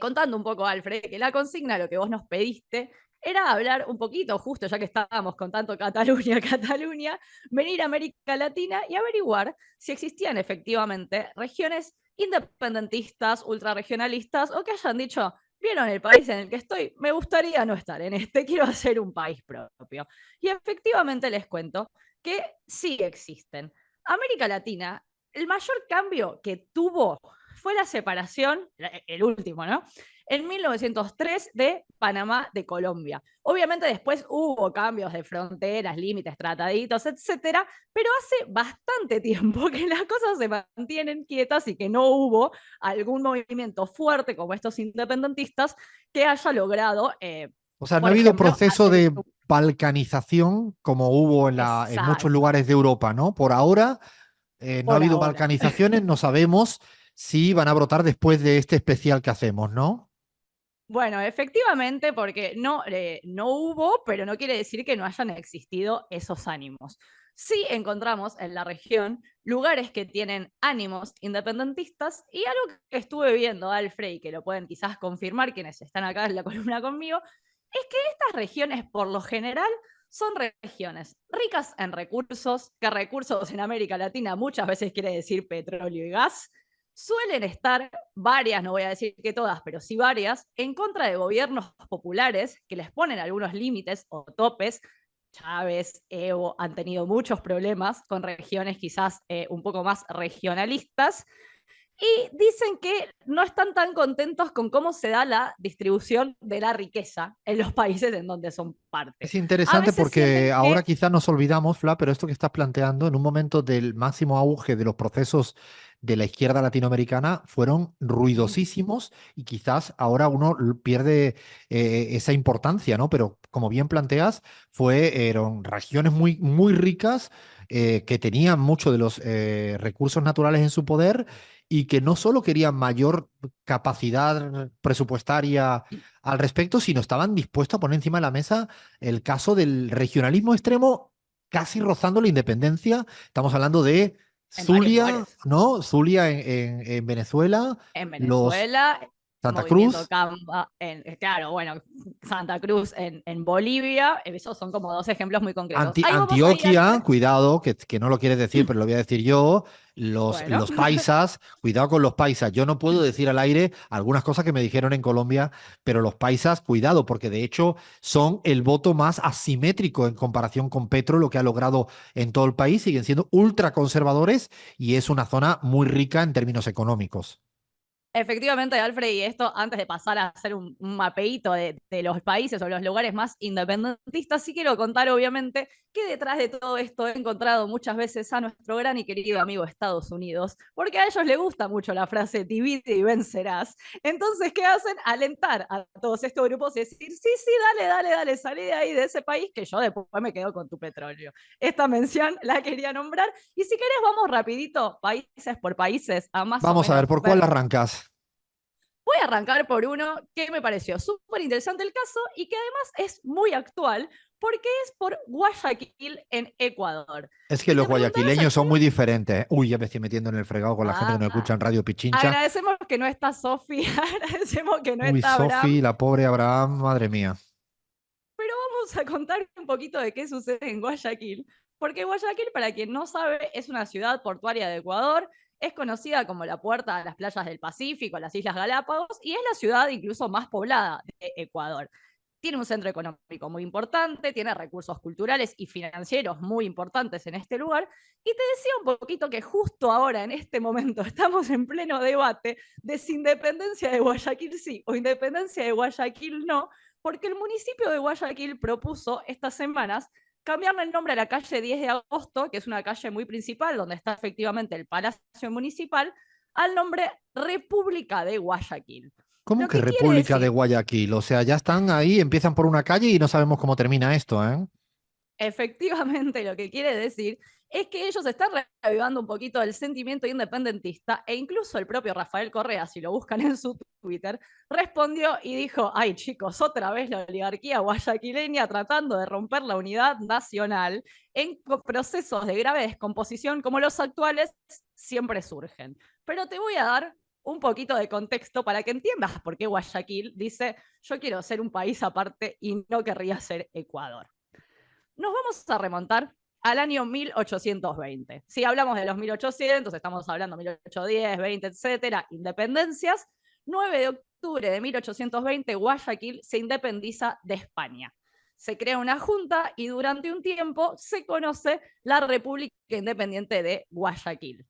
contando un poco, Alfred, que la consigna, lo que vos nos pediste, era hablar un poquito, justo ya que estábamos con tanto Cataluña, Cataluña, venir a América Latina y averiguar si existían efectivamente regiones independentistas, ultrarregionalistas, o que hayan dicho: vieron el país en el que estoy, me gustaría no estar en este, quiero hacer un país propio. Y efectivamente les cuento que sí existen. América Latina, el mayor cambio que tuvo fue la separación, el último, ¿no? En 1903 de Panamá de Colombia. Obviamente después hubo cambios de fronteras, límites, trataditos, etcétera, pero hace bastante tiempo que las cosas se mantienen quietas y que no hubo algún movimiento fuerte como estos independentistas que haya logrado, O sea, no ha por habido ejemplo, proceso hacer... de balcanización como hubo en muchos Exacto, lugares de Europa, ¿no? Por ahora no ha por habido ahora. balcanizaciones, no sabemos si van a brotar después de este especial que hacemos, ¿no? Bueno, efectivamente, porque no hubo, pero no quiere decir que no hayan existido esos ánimos. Sí encontramos en la región lugares que tienen ánimos independentistas y algo que estuve viendo, Alfred, y que lo pueden quizás confirmar quienes están acá en la columna conmigo, es que estas regiones por lo general son regiones ricas en recursos, que recursos en América Latina muchas veces quiere decir petróleo y gas, suelen estar varias, no voy a decir que todas, pero sí varias, en contra de gobiernos populares que les ponen algunos límites o topes. Chávez, Evo han tenido muchos problemas con regiones quizás un poco más regionalistas y dicen que no están tan contentos con cómo se da la distribución de la riqueza en los países en donde son parte. Es A interesante veces porque sienten ahora que... quizás nos olvidamos, Fla, pero esto que estás planteando en un momento del máximo auge de los procesos de la izquierda latinoamericana fueron ruidosísimos y quizás ahora uno pierde esa importancia, ¿no? Pero como bien planteas, eran regiones muy, muy ricas que tenían muchos de los recursos naturales en su poder y que no solo querían mayor capacidad presupuestaria al respecto, sino estaban dispuestos a poner encima de la mesa el caso del regionalismo extremo, casi rozando la independencia. Estamos hablando de En varios Zulia, lugares. ¿no? Zulia en Venezuela, En los Venezuela, Santa Movimiento Cruz. Camba, claro, bueno, Santa Cruz en Bolivia, esos son como dos ejemplos muy concretos. Ahí vamos ahí, Antioquia, Alfred. cuidado, que no lo quieres decir, pero lo voy a decir yo. Bueno, Los paisas, cuidado con los paisas. Yo no puedo decir al aire algunas cosas que me dijeron en Colombia, pero los paisas, cuidado, porque de hecho son el voto más asimétrico en comparación con Petro, lo que ha logrado en todo el país. Siguen siendo ultraconservadores y es una zona muy rica en términos económicos. efectivamente, Alfred, y esto antes de pasar a hacer un mapeíto de los países o los lugares más independentistas, sí quiero contar, obviamente, que detrás de todo esto he encontrado muchas veces a nuestro gran y querido amigo Estados Unidos, porque a ellos les gusta mucho la frase divide y vencerás. Entonces, ¿qué hacen? Alentar a todos estos grupos y decir, sí, sí, dale, dale, dale, salí de ahí, de ese país, que yo después me quedo con tu petróleo. Esta mención la quería nombrar. Y si querés, vamos rapidito, países por países, a más o Vamos a ver, menos ¿por cuál ver. arrancas? Voy a arrancar por uno que me pareció súper interesante el caso y que además es muy actual porque es por Guayaquil en Ecuador. Es que Y los te preguntarás, guayaquileños son Alfredo, muy diferentes, ¿eh? Uy, ya me estoy metiendo en el fregado con la gente que nos escucha en Radio Pichincha. agradecemos que no está Sofi, agradecemos que no Uy, está Sofi, Abraham, la pobre Abraham, madre mía. pero vamos a contar un poquito de qué sucede en Guayaquil, porque Guayaquil, para quien no sabe, es una ciudad portuaria de Ecuador, es conocida como la puerta a las playas del Pacífico, las Islas Galápagos, y es la ciudad incluso más poblada de Ecuador. Tiene un centro económico muy importante, tiene recursos culturales y financieros muy importantes en este lugar. Y te decía un poquito que justo ahora, en este momento, estamos en pleno debate de si independencia de Guayaquil sí o independencia de Guayaquil no, porque el municipio de Guayaquil propuso estas semanas cambiarle el nombre a la calle 10 de agosto, que es una calle muy principal, donde está efectivamente el Palacio Municipal, al nombre República de Guayaquil. ¿Cómo Lo que que quiere República de decir, Guayaquil? O sea, ya están ahí, empiezan por una calle y no sabemos cómo termina esto, ¿eh? efectivamente, lo que quiere decir es que ellos están reavivando un poquito el sentimiento independentista e incluso el propio Rafael Correa, si lo buscan en su Twitter, respondió y dijo, ay chicos, otra vez la oligarquía guayaquileña tratando de romper la unidad nacional en procesos de grave descomposición como los actuales siempre surgen. Pero te voy a dar un poquito de contexto para que entiendas por qué Guayaquil dice, yo quiero ser un país aparte y no querría ser Ecuador. Nos vamos a remontar al año 1820. Si hablamos de los 1800, estamos hablando 1810, 20, etcétera, independencias. 9 de octubre de 1820, Guayaquil se independiza de España. Se crea una junta y durante un tiempo se conoce la República Independiente de Guayaquil.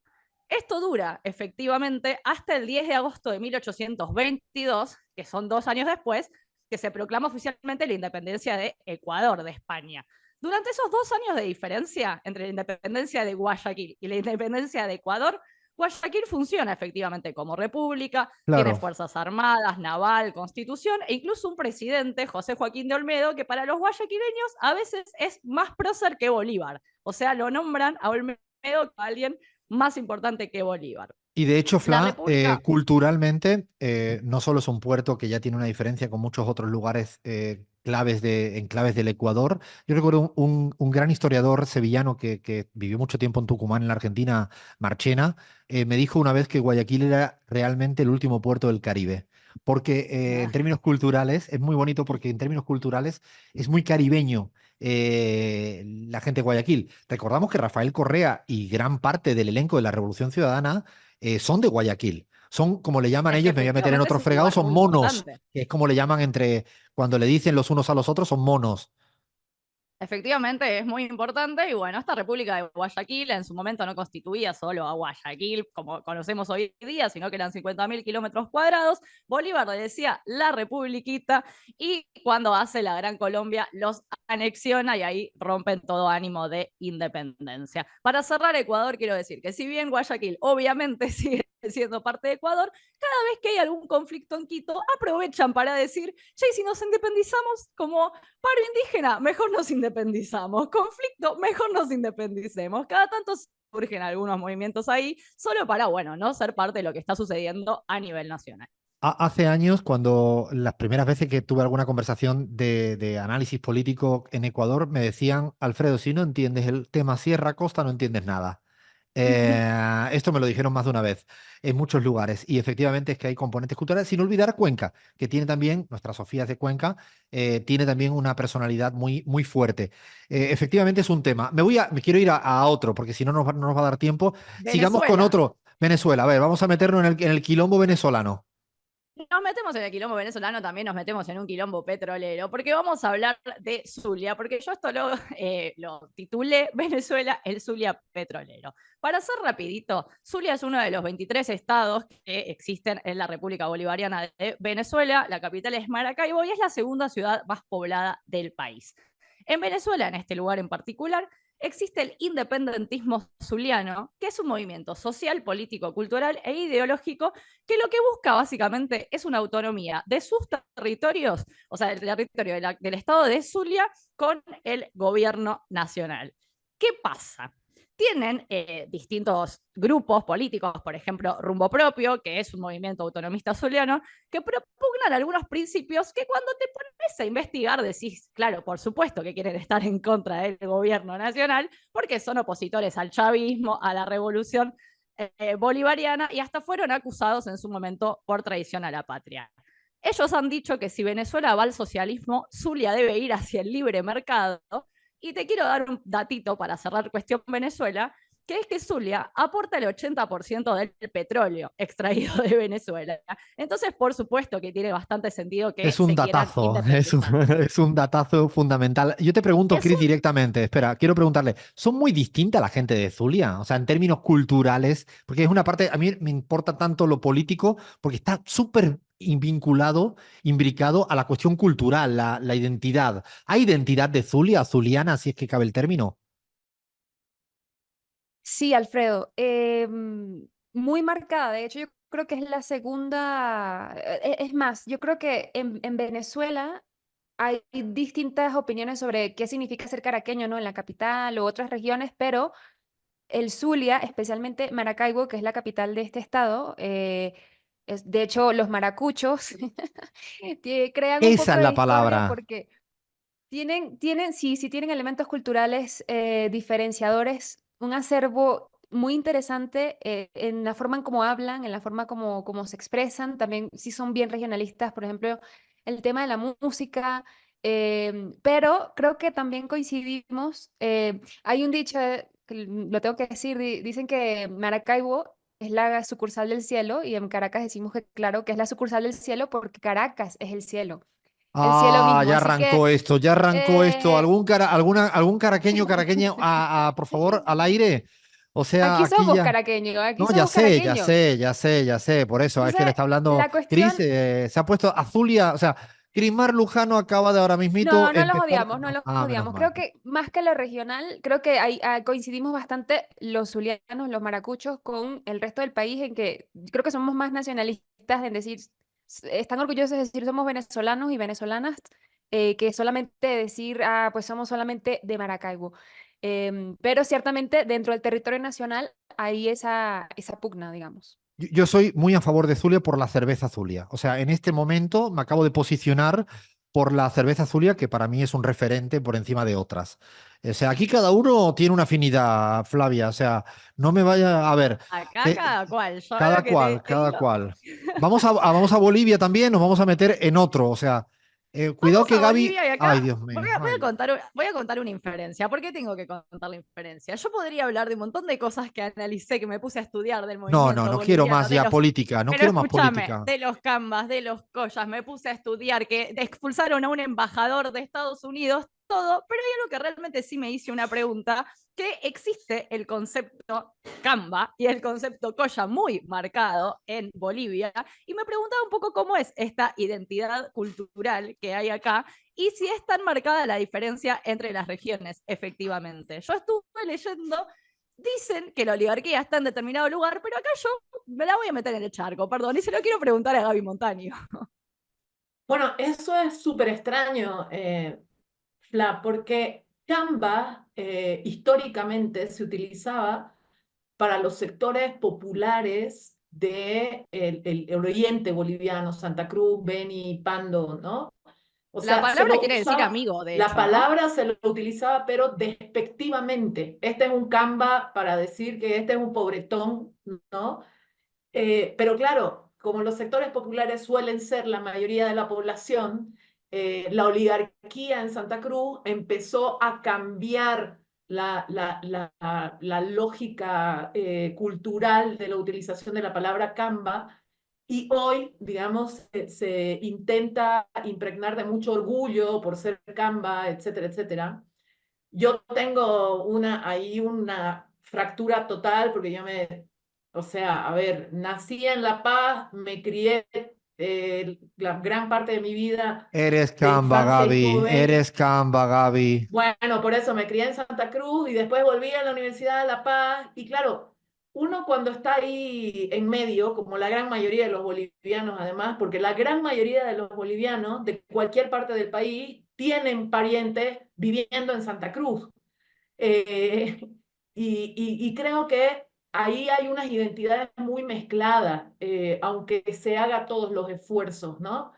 Esto dura efectivamente hasta el 10 de agosto de 1822, que son 2 años después, que se proclama oficialmente la independencia de Ecuador, de España. Durante esos 2 años de diferencia entre la independencia de Guayaquil y la independencia de Ecuador, Guayaquil funciona efectivamente como república, tiene Claro. fuerzas armadas, naval, constitución e incluso un presidente, José Joaquín de Olmedo, que para los guayaquileños a veces es más prócer que Bolívar. O sea, lo nombran a Olmedo como alguien más importante que Bolívar. Y de hecho, La Fla, República, culturalmente, no solo es un puerto que ya tiene una diferencia con muchos otros lugares enclaves del Ecuador. Yo recuerdo un gran historiador sevillano que vivió mucho tiempo en Tucumán, en la Argentina, Marchena, me dijo una vez que Guayaquil era realmente el último puerto del Caribe. Porque en términos culturales, es muy bonito porque en términos culturales es muy caribeño la gente de Guayaquil. Recordamos que Rafael Correa y gran parte del elenco de la Revolución Ciudadana son de Guayaquil. Son, como le llaman es que ellos, me voy a meter en efectivamente es otro un fregado, lugar son muy monos, importante. que es como le llaman cuando le dicen los unos a los otros, son monos. Efectivamente, es muy importante y bueno, esta República de Guayaquil en su momento no constituía solo a Guayaquil como conocemos hoy día, sino que eran 50.000 kilómetros cuadrados. Bolívar le decía la Republiquita y cuando hace la Gran Colombia los anexiona y ahí rompen todo ánimo de independencia. Para cerrar Ecuador, quiero decir que si bien Guayaquil obviamente sigue siendo parte de Ecuador, cada vez que hay algún conflicto en Quito, aprovechan para decir, che, si nos independizamos como paro indígena, mejor nos independizamos. Conflicto, mejor nos independicemos. Cada tanto surgen algunos movimientos ahí, solo para, bueno, no ser parte de lo que está sucediendo a nivel nacional. Hace años, cuando las primeras veces que tuve alguna conversación de análisis político en Ecuador, me decían, Alfredo, si no entiendes el tema Sierra Costa, no entiendes nada. Esto me lo dijeron más de una vez en muchos lugares y efectivamente es que hay componentes culturales, sin olvidar Cuenca, que tiene también, nuestra Sofía es de Cuenca, tiene también una personalidad muy, muy fuerte. Efectivamente es un tema. Me quiero ir a otro, porque si no no nos va a dar tiempo. Sigamos con Venezuela. otro. Venezuela, a ver, vamos a meternos en el quilombo venezolano. Nos metemos en el quilombo venezolano, también nos metemos en un quilombo petrolero, porque vamos a hablar de Zulia, porque yo esto lo titulé Venezuela, el Zulia petrolero. Para ser rapidito, Zulia es uno de los 23 estados que existen en la República Bolivariana de Venezuela, la capital es Maracaibo y es la segunda ciudad más poblada del país. En Venezuela, en este lugar en particular, existe el independentismo zuliano, que es un movimiento social, político, cultural e ideológico que lo que busca básicamente es una autonomía de sus territorios, o sea, del territorio del estado de Zulia con el gobierno nacional. ¿Qué pasa? Tienen distintos grupos políticos, por ejemplo, Rumbo Propio, que es un movimiento autonomista zuliano, que propugnan algunos principios que cuando te pones a investigar decís, claro, por supuesto que quieren estar en contra del gobierno nacional, porque son opositores al chavismo, a la revolución bolivariana y hasta fueron acusados en su momento por traición a la patria. Ellos han dicho que si Venezuela va al socialismo, Zulia debe ir hacia el libre mercado. Y te quiero dar un datito para cerrar cuestión Venezuela, que es que Zulia aporta el 80% del petróleo extraído de Venezuela. Entonces, por supuesto que tiene bastante sentido que Es un se quieran datazo, independizar. es un datazo fundamental. Yo te pregunto, Es Cris, un directamente, espera, quiero preguntarle, ¿son muy distintas la gente de Zulia? O sea, en términos culturales, porque es una parte, a mí me importa tanto lo político, porque está súper vinculado, imbricado a la cuestión cultural, la identidad. ¿Hay identidad de Zulia, zuliana, si es que cabe el término? Sí, Alfredo, muy marcada. De hecho, yo creo que es la segunda. Es más, yo creo que en Venezuela hay distintas opiniones sobre qué significa ser caraqueño, ¿no? En la capital u otras regiones, pero el Zulia, especialmente Maracaibo, que es la capital de este estado, de hecho, los maracuchos crean un Esa poco es de la discordia palabra. porque sí tienen elementos culturales diferenciadores, un acervo muy interesante en la forma en cómo hablan, en la forma como se expresan, también sí son bien regionalistas, por ejemplo, el tema de la música, pero creo que también coincidimos, hay un dicho, que lo tengo que decir, dicen que Maracaibo es la sucursal del cielo y en Caracas decimos que claro que es la sucursal del cielo porque Caracas es el cielo Ah, mismo. ya Así que arrancó esto, ya arrancó esto. eh, ¿Algún caraqueño, caraqueña, por favor, al aire? O sea, aquí aquí somos ya. caraqueños, aquí No, ya somos sé, ya caraqueños. sé, ya sé, ya sé. Por eso es que le Entonces, está hablando la Cris. cuestión, Se ha puesto Azulia. O sea, Crismar Lujano acaba de ahora mismito no los empezar. odiamos, no No, los menos odiamos. mal. Creo que más que lo regional, creo que coincidimos bastante los zulianos, los maracuchos, con el resto del país en que creo que somos más nacionalistas en decir, están orgullosos de decir somos venezolanos y venezolanas, que solamente decir, pues somos solamente de Maracaibo. Pero ciertamente dentro del territorio nacional hay esa pugna, digamos. Yo soy muy a favor de Zulia por la cerveza Zulia. O sea, en este momento me acabo de posicionar por la cerveza Zulia, que para mí es un referente por encima de otras. O sea, aquí cada uno tiene una afinidad, Flavia. O sea, no me vaya a ver. acá te- cada cual. Yo Cada lo que cual, te cada digo, cual. Vamos a Bolivia también, nos vamos a meter en otro. O sea, cuidado vamos que a Gaby. Bolivia y Ay, acá Dios mío. Ay, Dios. voy a contar una inferencia. ¿Por qué tengo que contar la inferencia? Yo podría hablar de un montón de cosas que analicé, que me puse a estudiar del No, no, movimiento no quiero boliviano, más ya política, no pero quiero más escúchame, política. de los Cambas, de los Collas, me puse a estudiar que expulsaron a un embajador de Estados Unidos todo, pero hay algo que realmente sí me hice una pregunta, que existe el concepto Camba y el concepto Colla muy marcado en Bolivia, y me preguntaba un poco cómo es esta identidad cultural que hay acá y si es tan marcada la diferencia entre las regiones, efectivamente. Yo estuve leyendo, dicen que la oligarquía está en determinado lugar, pero acá yo me la voy a meter en el charco, perdón, y se lo quiero preguntar a Gaby Montaño. Bueno, eso es súper extraño, Fla, porque Canva históricamente se utilizaba para los sectores populares el oriente boliviano, Santa Cruz, Beni, Pando, ¿no? O La sea, se palabra lo quiere decir usaba, amigo, de la hecho, ¿no? palabra se lo utilizaba, pero despectivamente. Este es un Canva para decir que este es un pobretón, ¿no? Pero claro, como los sectores populares suelen ser la mayoría de la población, la oligarquía en Santa Cruz empezó a cambiar la lógica cultural de la utilización de la palabra Camba, y hoy, digamos, se intenta impregnar de mucho orgullo por ser Camba, etcétera, etcétera. Yo tengo ahí una fractura total porque o sea, a ver, nací en La Paz, me crié la gran parte de mi vida Eres de Canva, infancia y Gaby. joven. Eres Canva, Gaby. Bueno, por eso me crié en Santa Cruz y después volví a la Universidad de La Paz. Y claro, uno cuando está ahí en medio, como la gran mayoría de los bolivianos además, porque la gran mayoría de los bolivianos de cualquier parte del país tienen parientes viviendo en Santa Cruz. Eh, y creo que ahí hay unas identidades muy mezcladas, aunque se haga todos los esfuerzos, ¿no?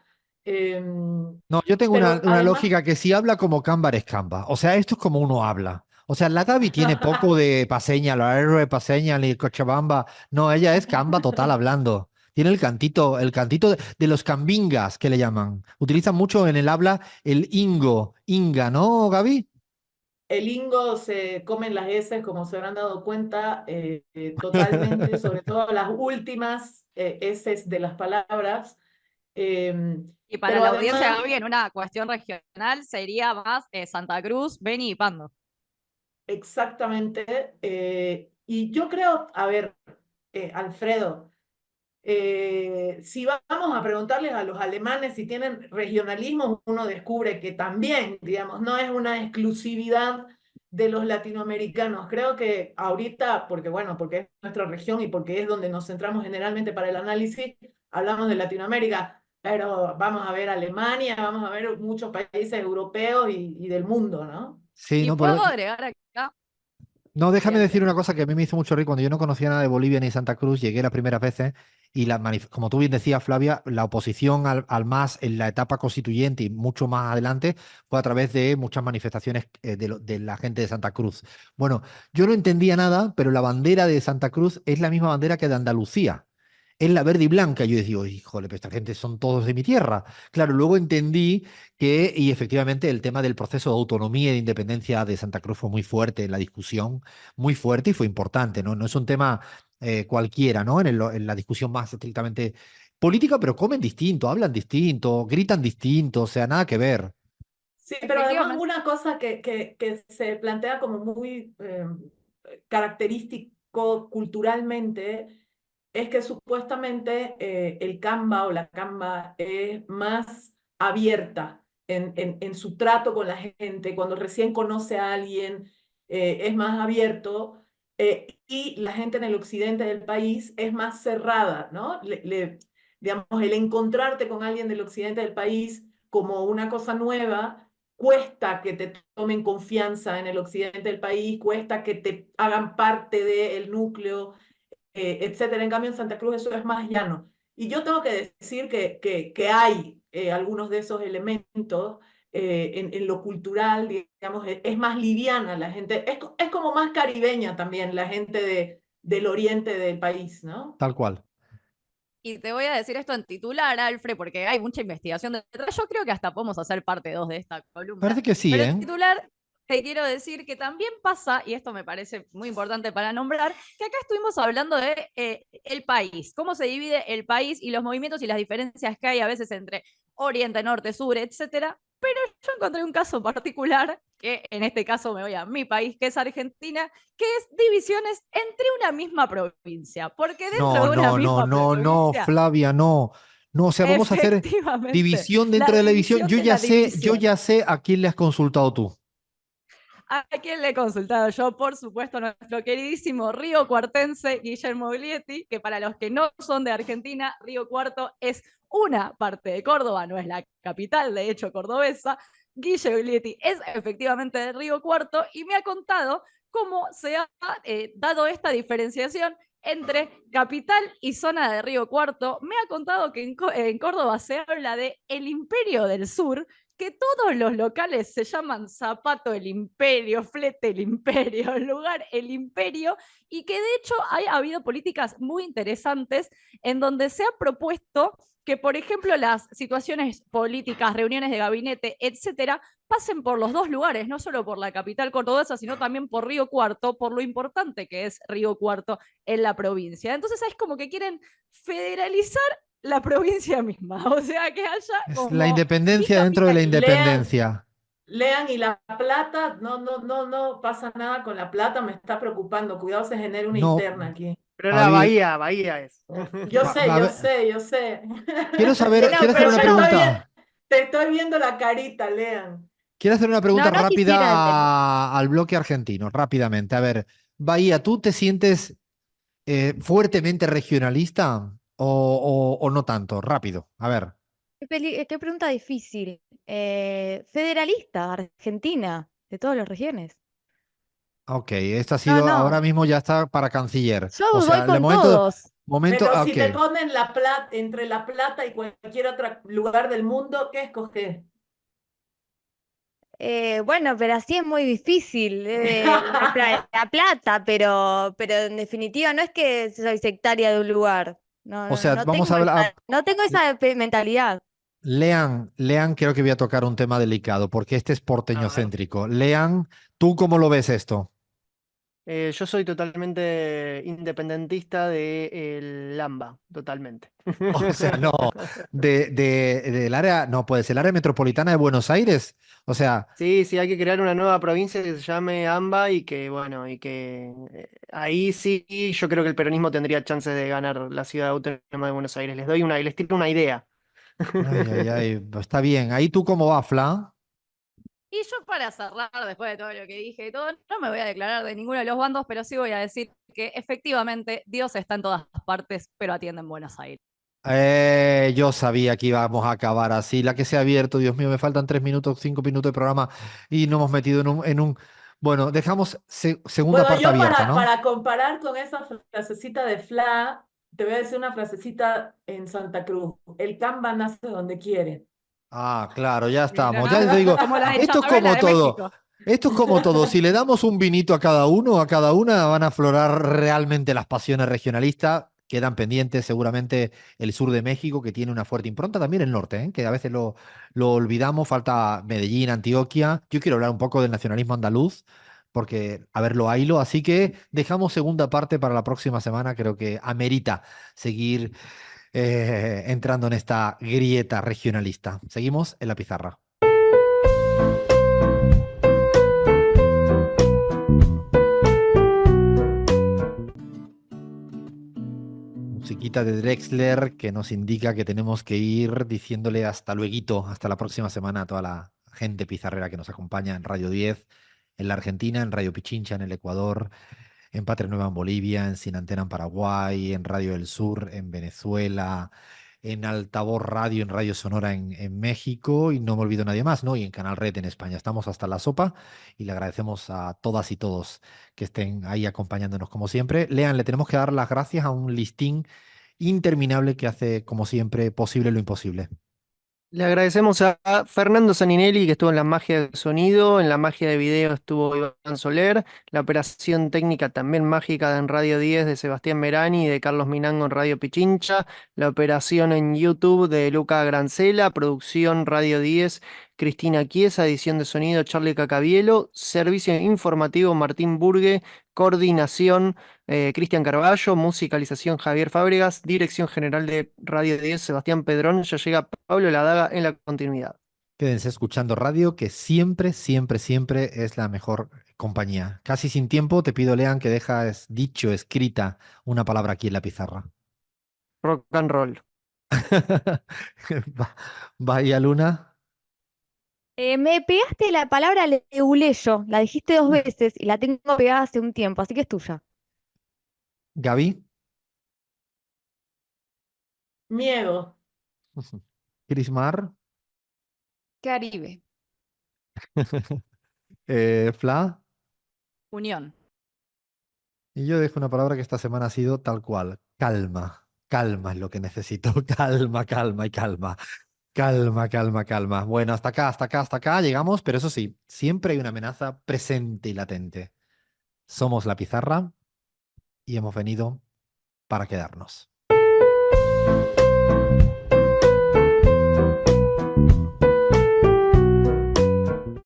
No, yo tengo Pero una además, lógica que si habla como Canva es Canva. O sea, esto es como uno habla. O sea, la Gaby tiene poco de paseña, la R de paseña ni Cochabamba. No, ella es Canva total hablando. Tiene el cantito de los cambingas que le llaman. Utilizan mucho en el habla el inga, ¿no, Gaby? el Ingo se comen las heces, como se habrán dado cuenta, totalmente, sobre todo las últimas heces de las palabras. Eh, Y para pero la audiencia, además, Gaby, en una cuestión regional sería más Santa Cruz, Beni y Pando. exactamente, y yo creo, a ver, Alfredo, si vamos a preguntarles a los alemanes si tienen regionalismo, uno descubre que también, digamos, no es una exclusividad de los latinoamericanos. Creo que ahorita, porque bueno, porque es nuestra región y porque es donde nos centramos generalmente para el análisis, hablamos de Latinoamérica, pero vamos a ver Alemania, vamos a ver muchos países europeos y del mundo, ¿no? Sí, Y no, puedo pero agregar acá, no, déjame decir siempre. una cosa que a mí me hizo mucho reír cuando yo no conocía nada de Bolivia ni Santa Cruz, llegué las primeras veces y como tú bien decías, Flavia, la oposición al MAS en la etapa constituyente y mucho más adelante fue a través de muchas manifestaciones de la gente de Santa Cruz. Bueno, yo no entendía nada, pero la bandera de Santa Cruz es la misma bandera que de Andalucía. Es la verde y blanca. Yo decía, híjole, pero esta gente son todos de mi tierra. Claro, luego entendí y efectivamente el tema del proceso de autonomía y de independencia de Santa Cruz fue muy fuerte en la discusión, muy fuerte y fue importante, ¿no? No es un tema cualquiera, ¿no? En la discusión más estrictamente política, pero comen distinto, hablan distinto, gritan distinto, o sea, nada que ver. Sí, pero además Efectivamente. una cosa que se plantea como muy característico culturalmente es que supuestamente el Canva o la Canva es más abierta en su trato con la gente, cuando recién conoce a alguien es más abierto, y la gente en el occidente del país es más cerrada, ¿no? Digamos, el encontrarte con alguien del occidente del país como una cosa nueva cuesta que te tomen confianza en el occidente del país, cuesta que te hagan parte del núcleo, etcétera. En cambio, en Santa Cruz eso es más llano. Y yo tengo que decir que hay algunos de esos elementos en lo cultural, digamos, es más liviana la gente, es como más caribeña también la gente del oriente del país, ¿no? Tal cual. Y te voy a decir esto en titular, Alfred, porque hay mucha investigación detrás. Yo creo que hasta podemos hacer parte 2 de esta columna. Parece que sí, Pero en ¿eh? titular te quiero decir que también pasa, y esto me parece muy importante para nombrar, que acá estuvimos hablando de el país, cómo se divide el país y los movimientos y las diferencias que hay a veces entre oriente, norte, sur, etcétera. Pero yo encontré un caso particular, que en este caso me voy a mi país, que es Argentina, que es divisiones entre una misma provincia. Porque dentro No, de una no, no, misma no, no, provincia, Flavia, no. No, o sea, vamos a hacer efectivamente, división dentro la de la división. división de la Yo división. ya sé a quién le has consultado tú. ¿A quién le he consultado yo? Por supuesto, a nuestro queridísimo Río Cuartense, Guillermo Glietti, que para los que no son de Argentina, Río Cuarto es una parte de Córdoba, no es la capital, de hecho, cordobesa. Guillermo Glietti es efectivamente de Río Cuarto y me ha contado cómo se ha dado esta diferenciación entre capital y zona de Río Cuarto. Me ha contado que en Córdoba se habla de el Imperio del Sur, que todos los locales se llaman Zapato el Imperio, Flete el Imperio, Lugar el Imperio, y que de hecho ha habido políticas muy interesantes en donde se ha propuesto que, por ejemplo, las situaciones políticas, reuniones de gabinete, etcétera, pasen por los dos lugares, no solo por la capital cordobesa, sino también por Río Cuarto, por lo importante que es Río Cuarto en la provincia. Entonces es como que quieren federalizar la provincia misma, o sea, que haya Es la como independencia dentro de la bicapitalismo. Lean, independencia. lean, y La Plata, no pasa nada con La Plata, me está preocupando. Cuidado, se genera una No, interna aquí. Pero a la ver, Bahía es. Yo sé, a yo ver, sé, yo sé. quiero saber, No, quiero hacer pero una yo no, pregunta. Te estoy viendo la carita, Lean. Quiero hacer una pregunta no rápida quisiera al bloque argentino, rápidamente. A ver, Bahía, ¿tú te sientes fuertemente regionalista o no tanto? Rápido, a ver. qué pregunta difícil. Federalista, Argentina, de todas las regiones. Ok, esta ha No, sido ahora no, mismo ya está para canciller. O yo voy sea, de con momento, todos. Pero si ok. te ponen La Plata, entre La Plata y cualquier otro lugar del mundo, ¿qué escoges? Bueno, pero así es muy difícil. La plata, pero en definitiva no es que soy sectaria de un lugar. No, O no, sea, no vamos tengo a hablar. no tengo esa mentalidad. Lean, creo que voy a tocar un tema delicado porque este es A porteño ver. céntrico. Lean, ¿tú cómo lo ves esto? Yo soy totalmente independentista de el AMBA, totalmente. O sea, no, del área, no puede ser, el área metropolitana de Buenos Aires. O sea, Sí, sí, hay que crear una nueva provincia que se llame AMBA y que, bueno, y que ahí sí yo creo que el peronismo tendría chances de ganar la ciudad autónoma de Buenos Aires. Les tiro una idea. ay, ay, ay, pues está bien. Ahí tú cómo va, Fla. Y yo para cerrar, después de todo lo que dije y todo, no me voy a declarar de ninguno de los bandos, pero sí voy a decir que efectivamente Dios está en todas partes, pero atiende en Buenos Aires. Yo sabía que íbamos a acabar así. La que se ha abierto, Dios mío, me faltan 3 minutos, 5 minutos de programa y nos hemos metido en un. Bueno, dejamos segunda Bueno, parte yo abierta, ¿no? para comparar con esa frasecita de Fla, te voy a decir una frasecita en Santa Cruz. El Canva nace donde quiere. Ah, claro, ya estamos. Ya te Mirá, digo, como la de esto es Chabela como de todo. México. Esto es como todo. Si le damos un vinito a cada uno, a cada una, van a aflorar realmente las pasiones regionalistas. Quedan pendientes seguramente el sur de México, que tiene una fuerte impronta, también el norte, que a veces lo olvidamos. Falta Medellín, Antioquia. Yo quiero hablar un poco del nacionalismo andaluz, porque, a verlo, haylo. Así que dejamos segunda parte para la próxima semana. Creo que amerita seguir entrando en esta grieta regionalista. Seguimos en la pizarra. Musiquita de Drexler que nos indica que tenemos que ir diciéndole hasta lueguito, hasta la próxima semana a toda la gente pizarrera que nos acompaña en Radio 10, en la Argentina, en Radio Pichincha, en el Ecuador, en Patria Nueva en Bolivia, en Sin Antena en Paraguay, en Radio del Sur en Venezuela, en Altavoz Radio, en Radio Sonora en México y no me olvido nadie más, ¿no? Y en Canal Red en España. Estamos hasta la sopa y le agradecemos a todas y todos que estén ahí acompañándonos como siempre. Lean, le tenemos que dar las gracias a un listín interminable que hace, como siempre, posible lo imposible. Le agradecemos a Fernando Saninelli, que estuvo en la magia de sonido, en la magia de video estuvo Iván Soler, la operación técnica también mágica en Radio 10 de Sebastián Merani y de Carlos Minango en Radio Pichincha, la operación en YouTube de Luca Grancela, producción Radio 10, Cristina Chiesa, edición de sonido Charlie Cacabielo, servicio informativo Martín Burgue, coordinación Cristian Carballo, musicalización Javier Fábregas, dirección general de Radio 10 Sebastián Pedrón, ya llega Pablo Ladaga en la continuidad. Quédense escuchando radio, que siempre, siempre, siempre es la mejor compañía. Casi sin tiempo, te pido, Lean, que dejas dicho, escrita, una palabra aquí en la pizarra. Rock and roll. Bahía Luna, Me pegaste la palabra leguleyo, la dijiste 2 veces y la tengo pegada hace un tiempo, así que es tuya. Gaby, Miedo. Crismar, Caribe. Fla. Unión. Y yo dejo una palabra que esta semana ha sido tal cual. Calma. Calma es lo que necesito. Calma, calma y calma. Calma, calma, calma. Bueno, hasta acá, hasta acá, hasta acá llegamos, pero eso sí, siempre hay una amenaza presente y latente. Somos la pizarra y hemos venido para quedarnos.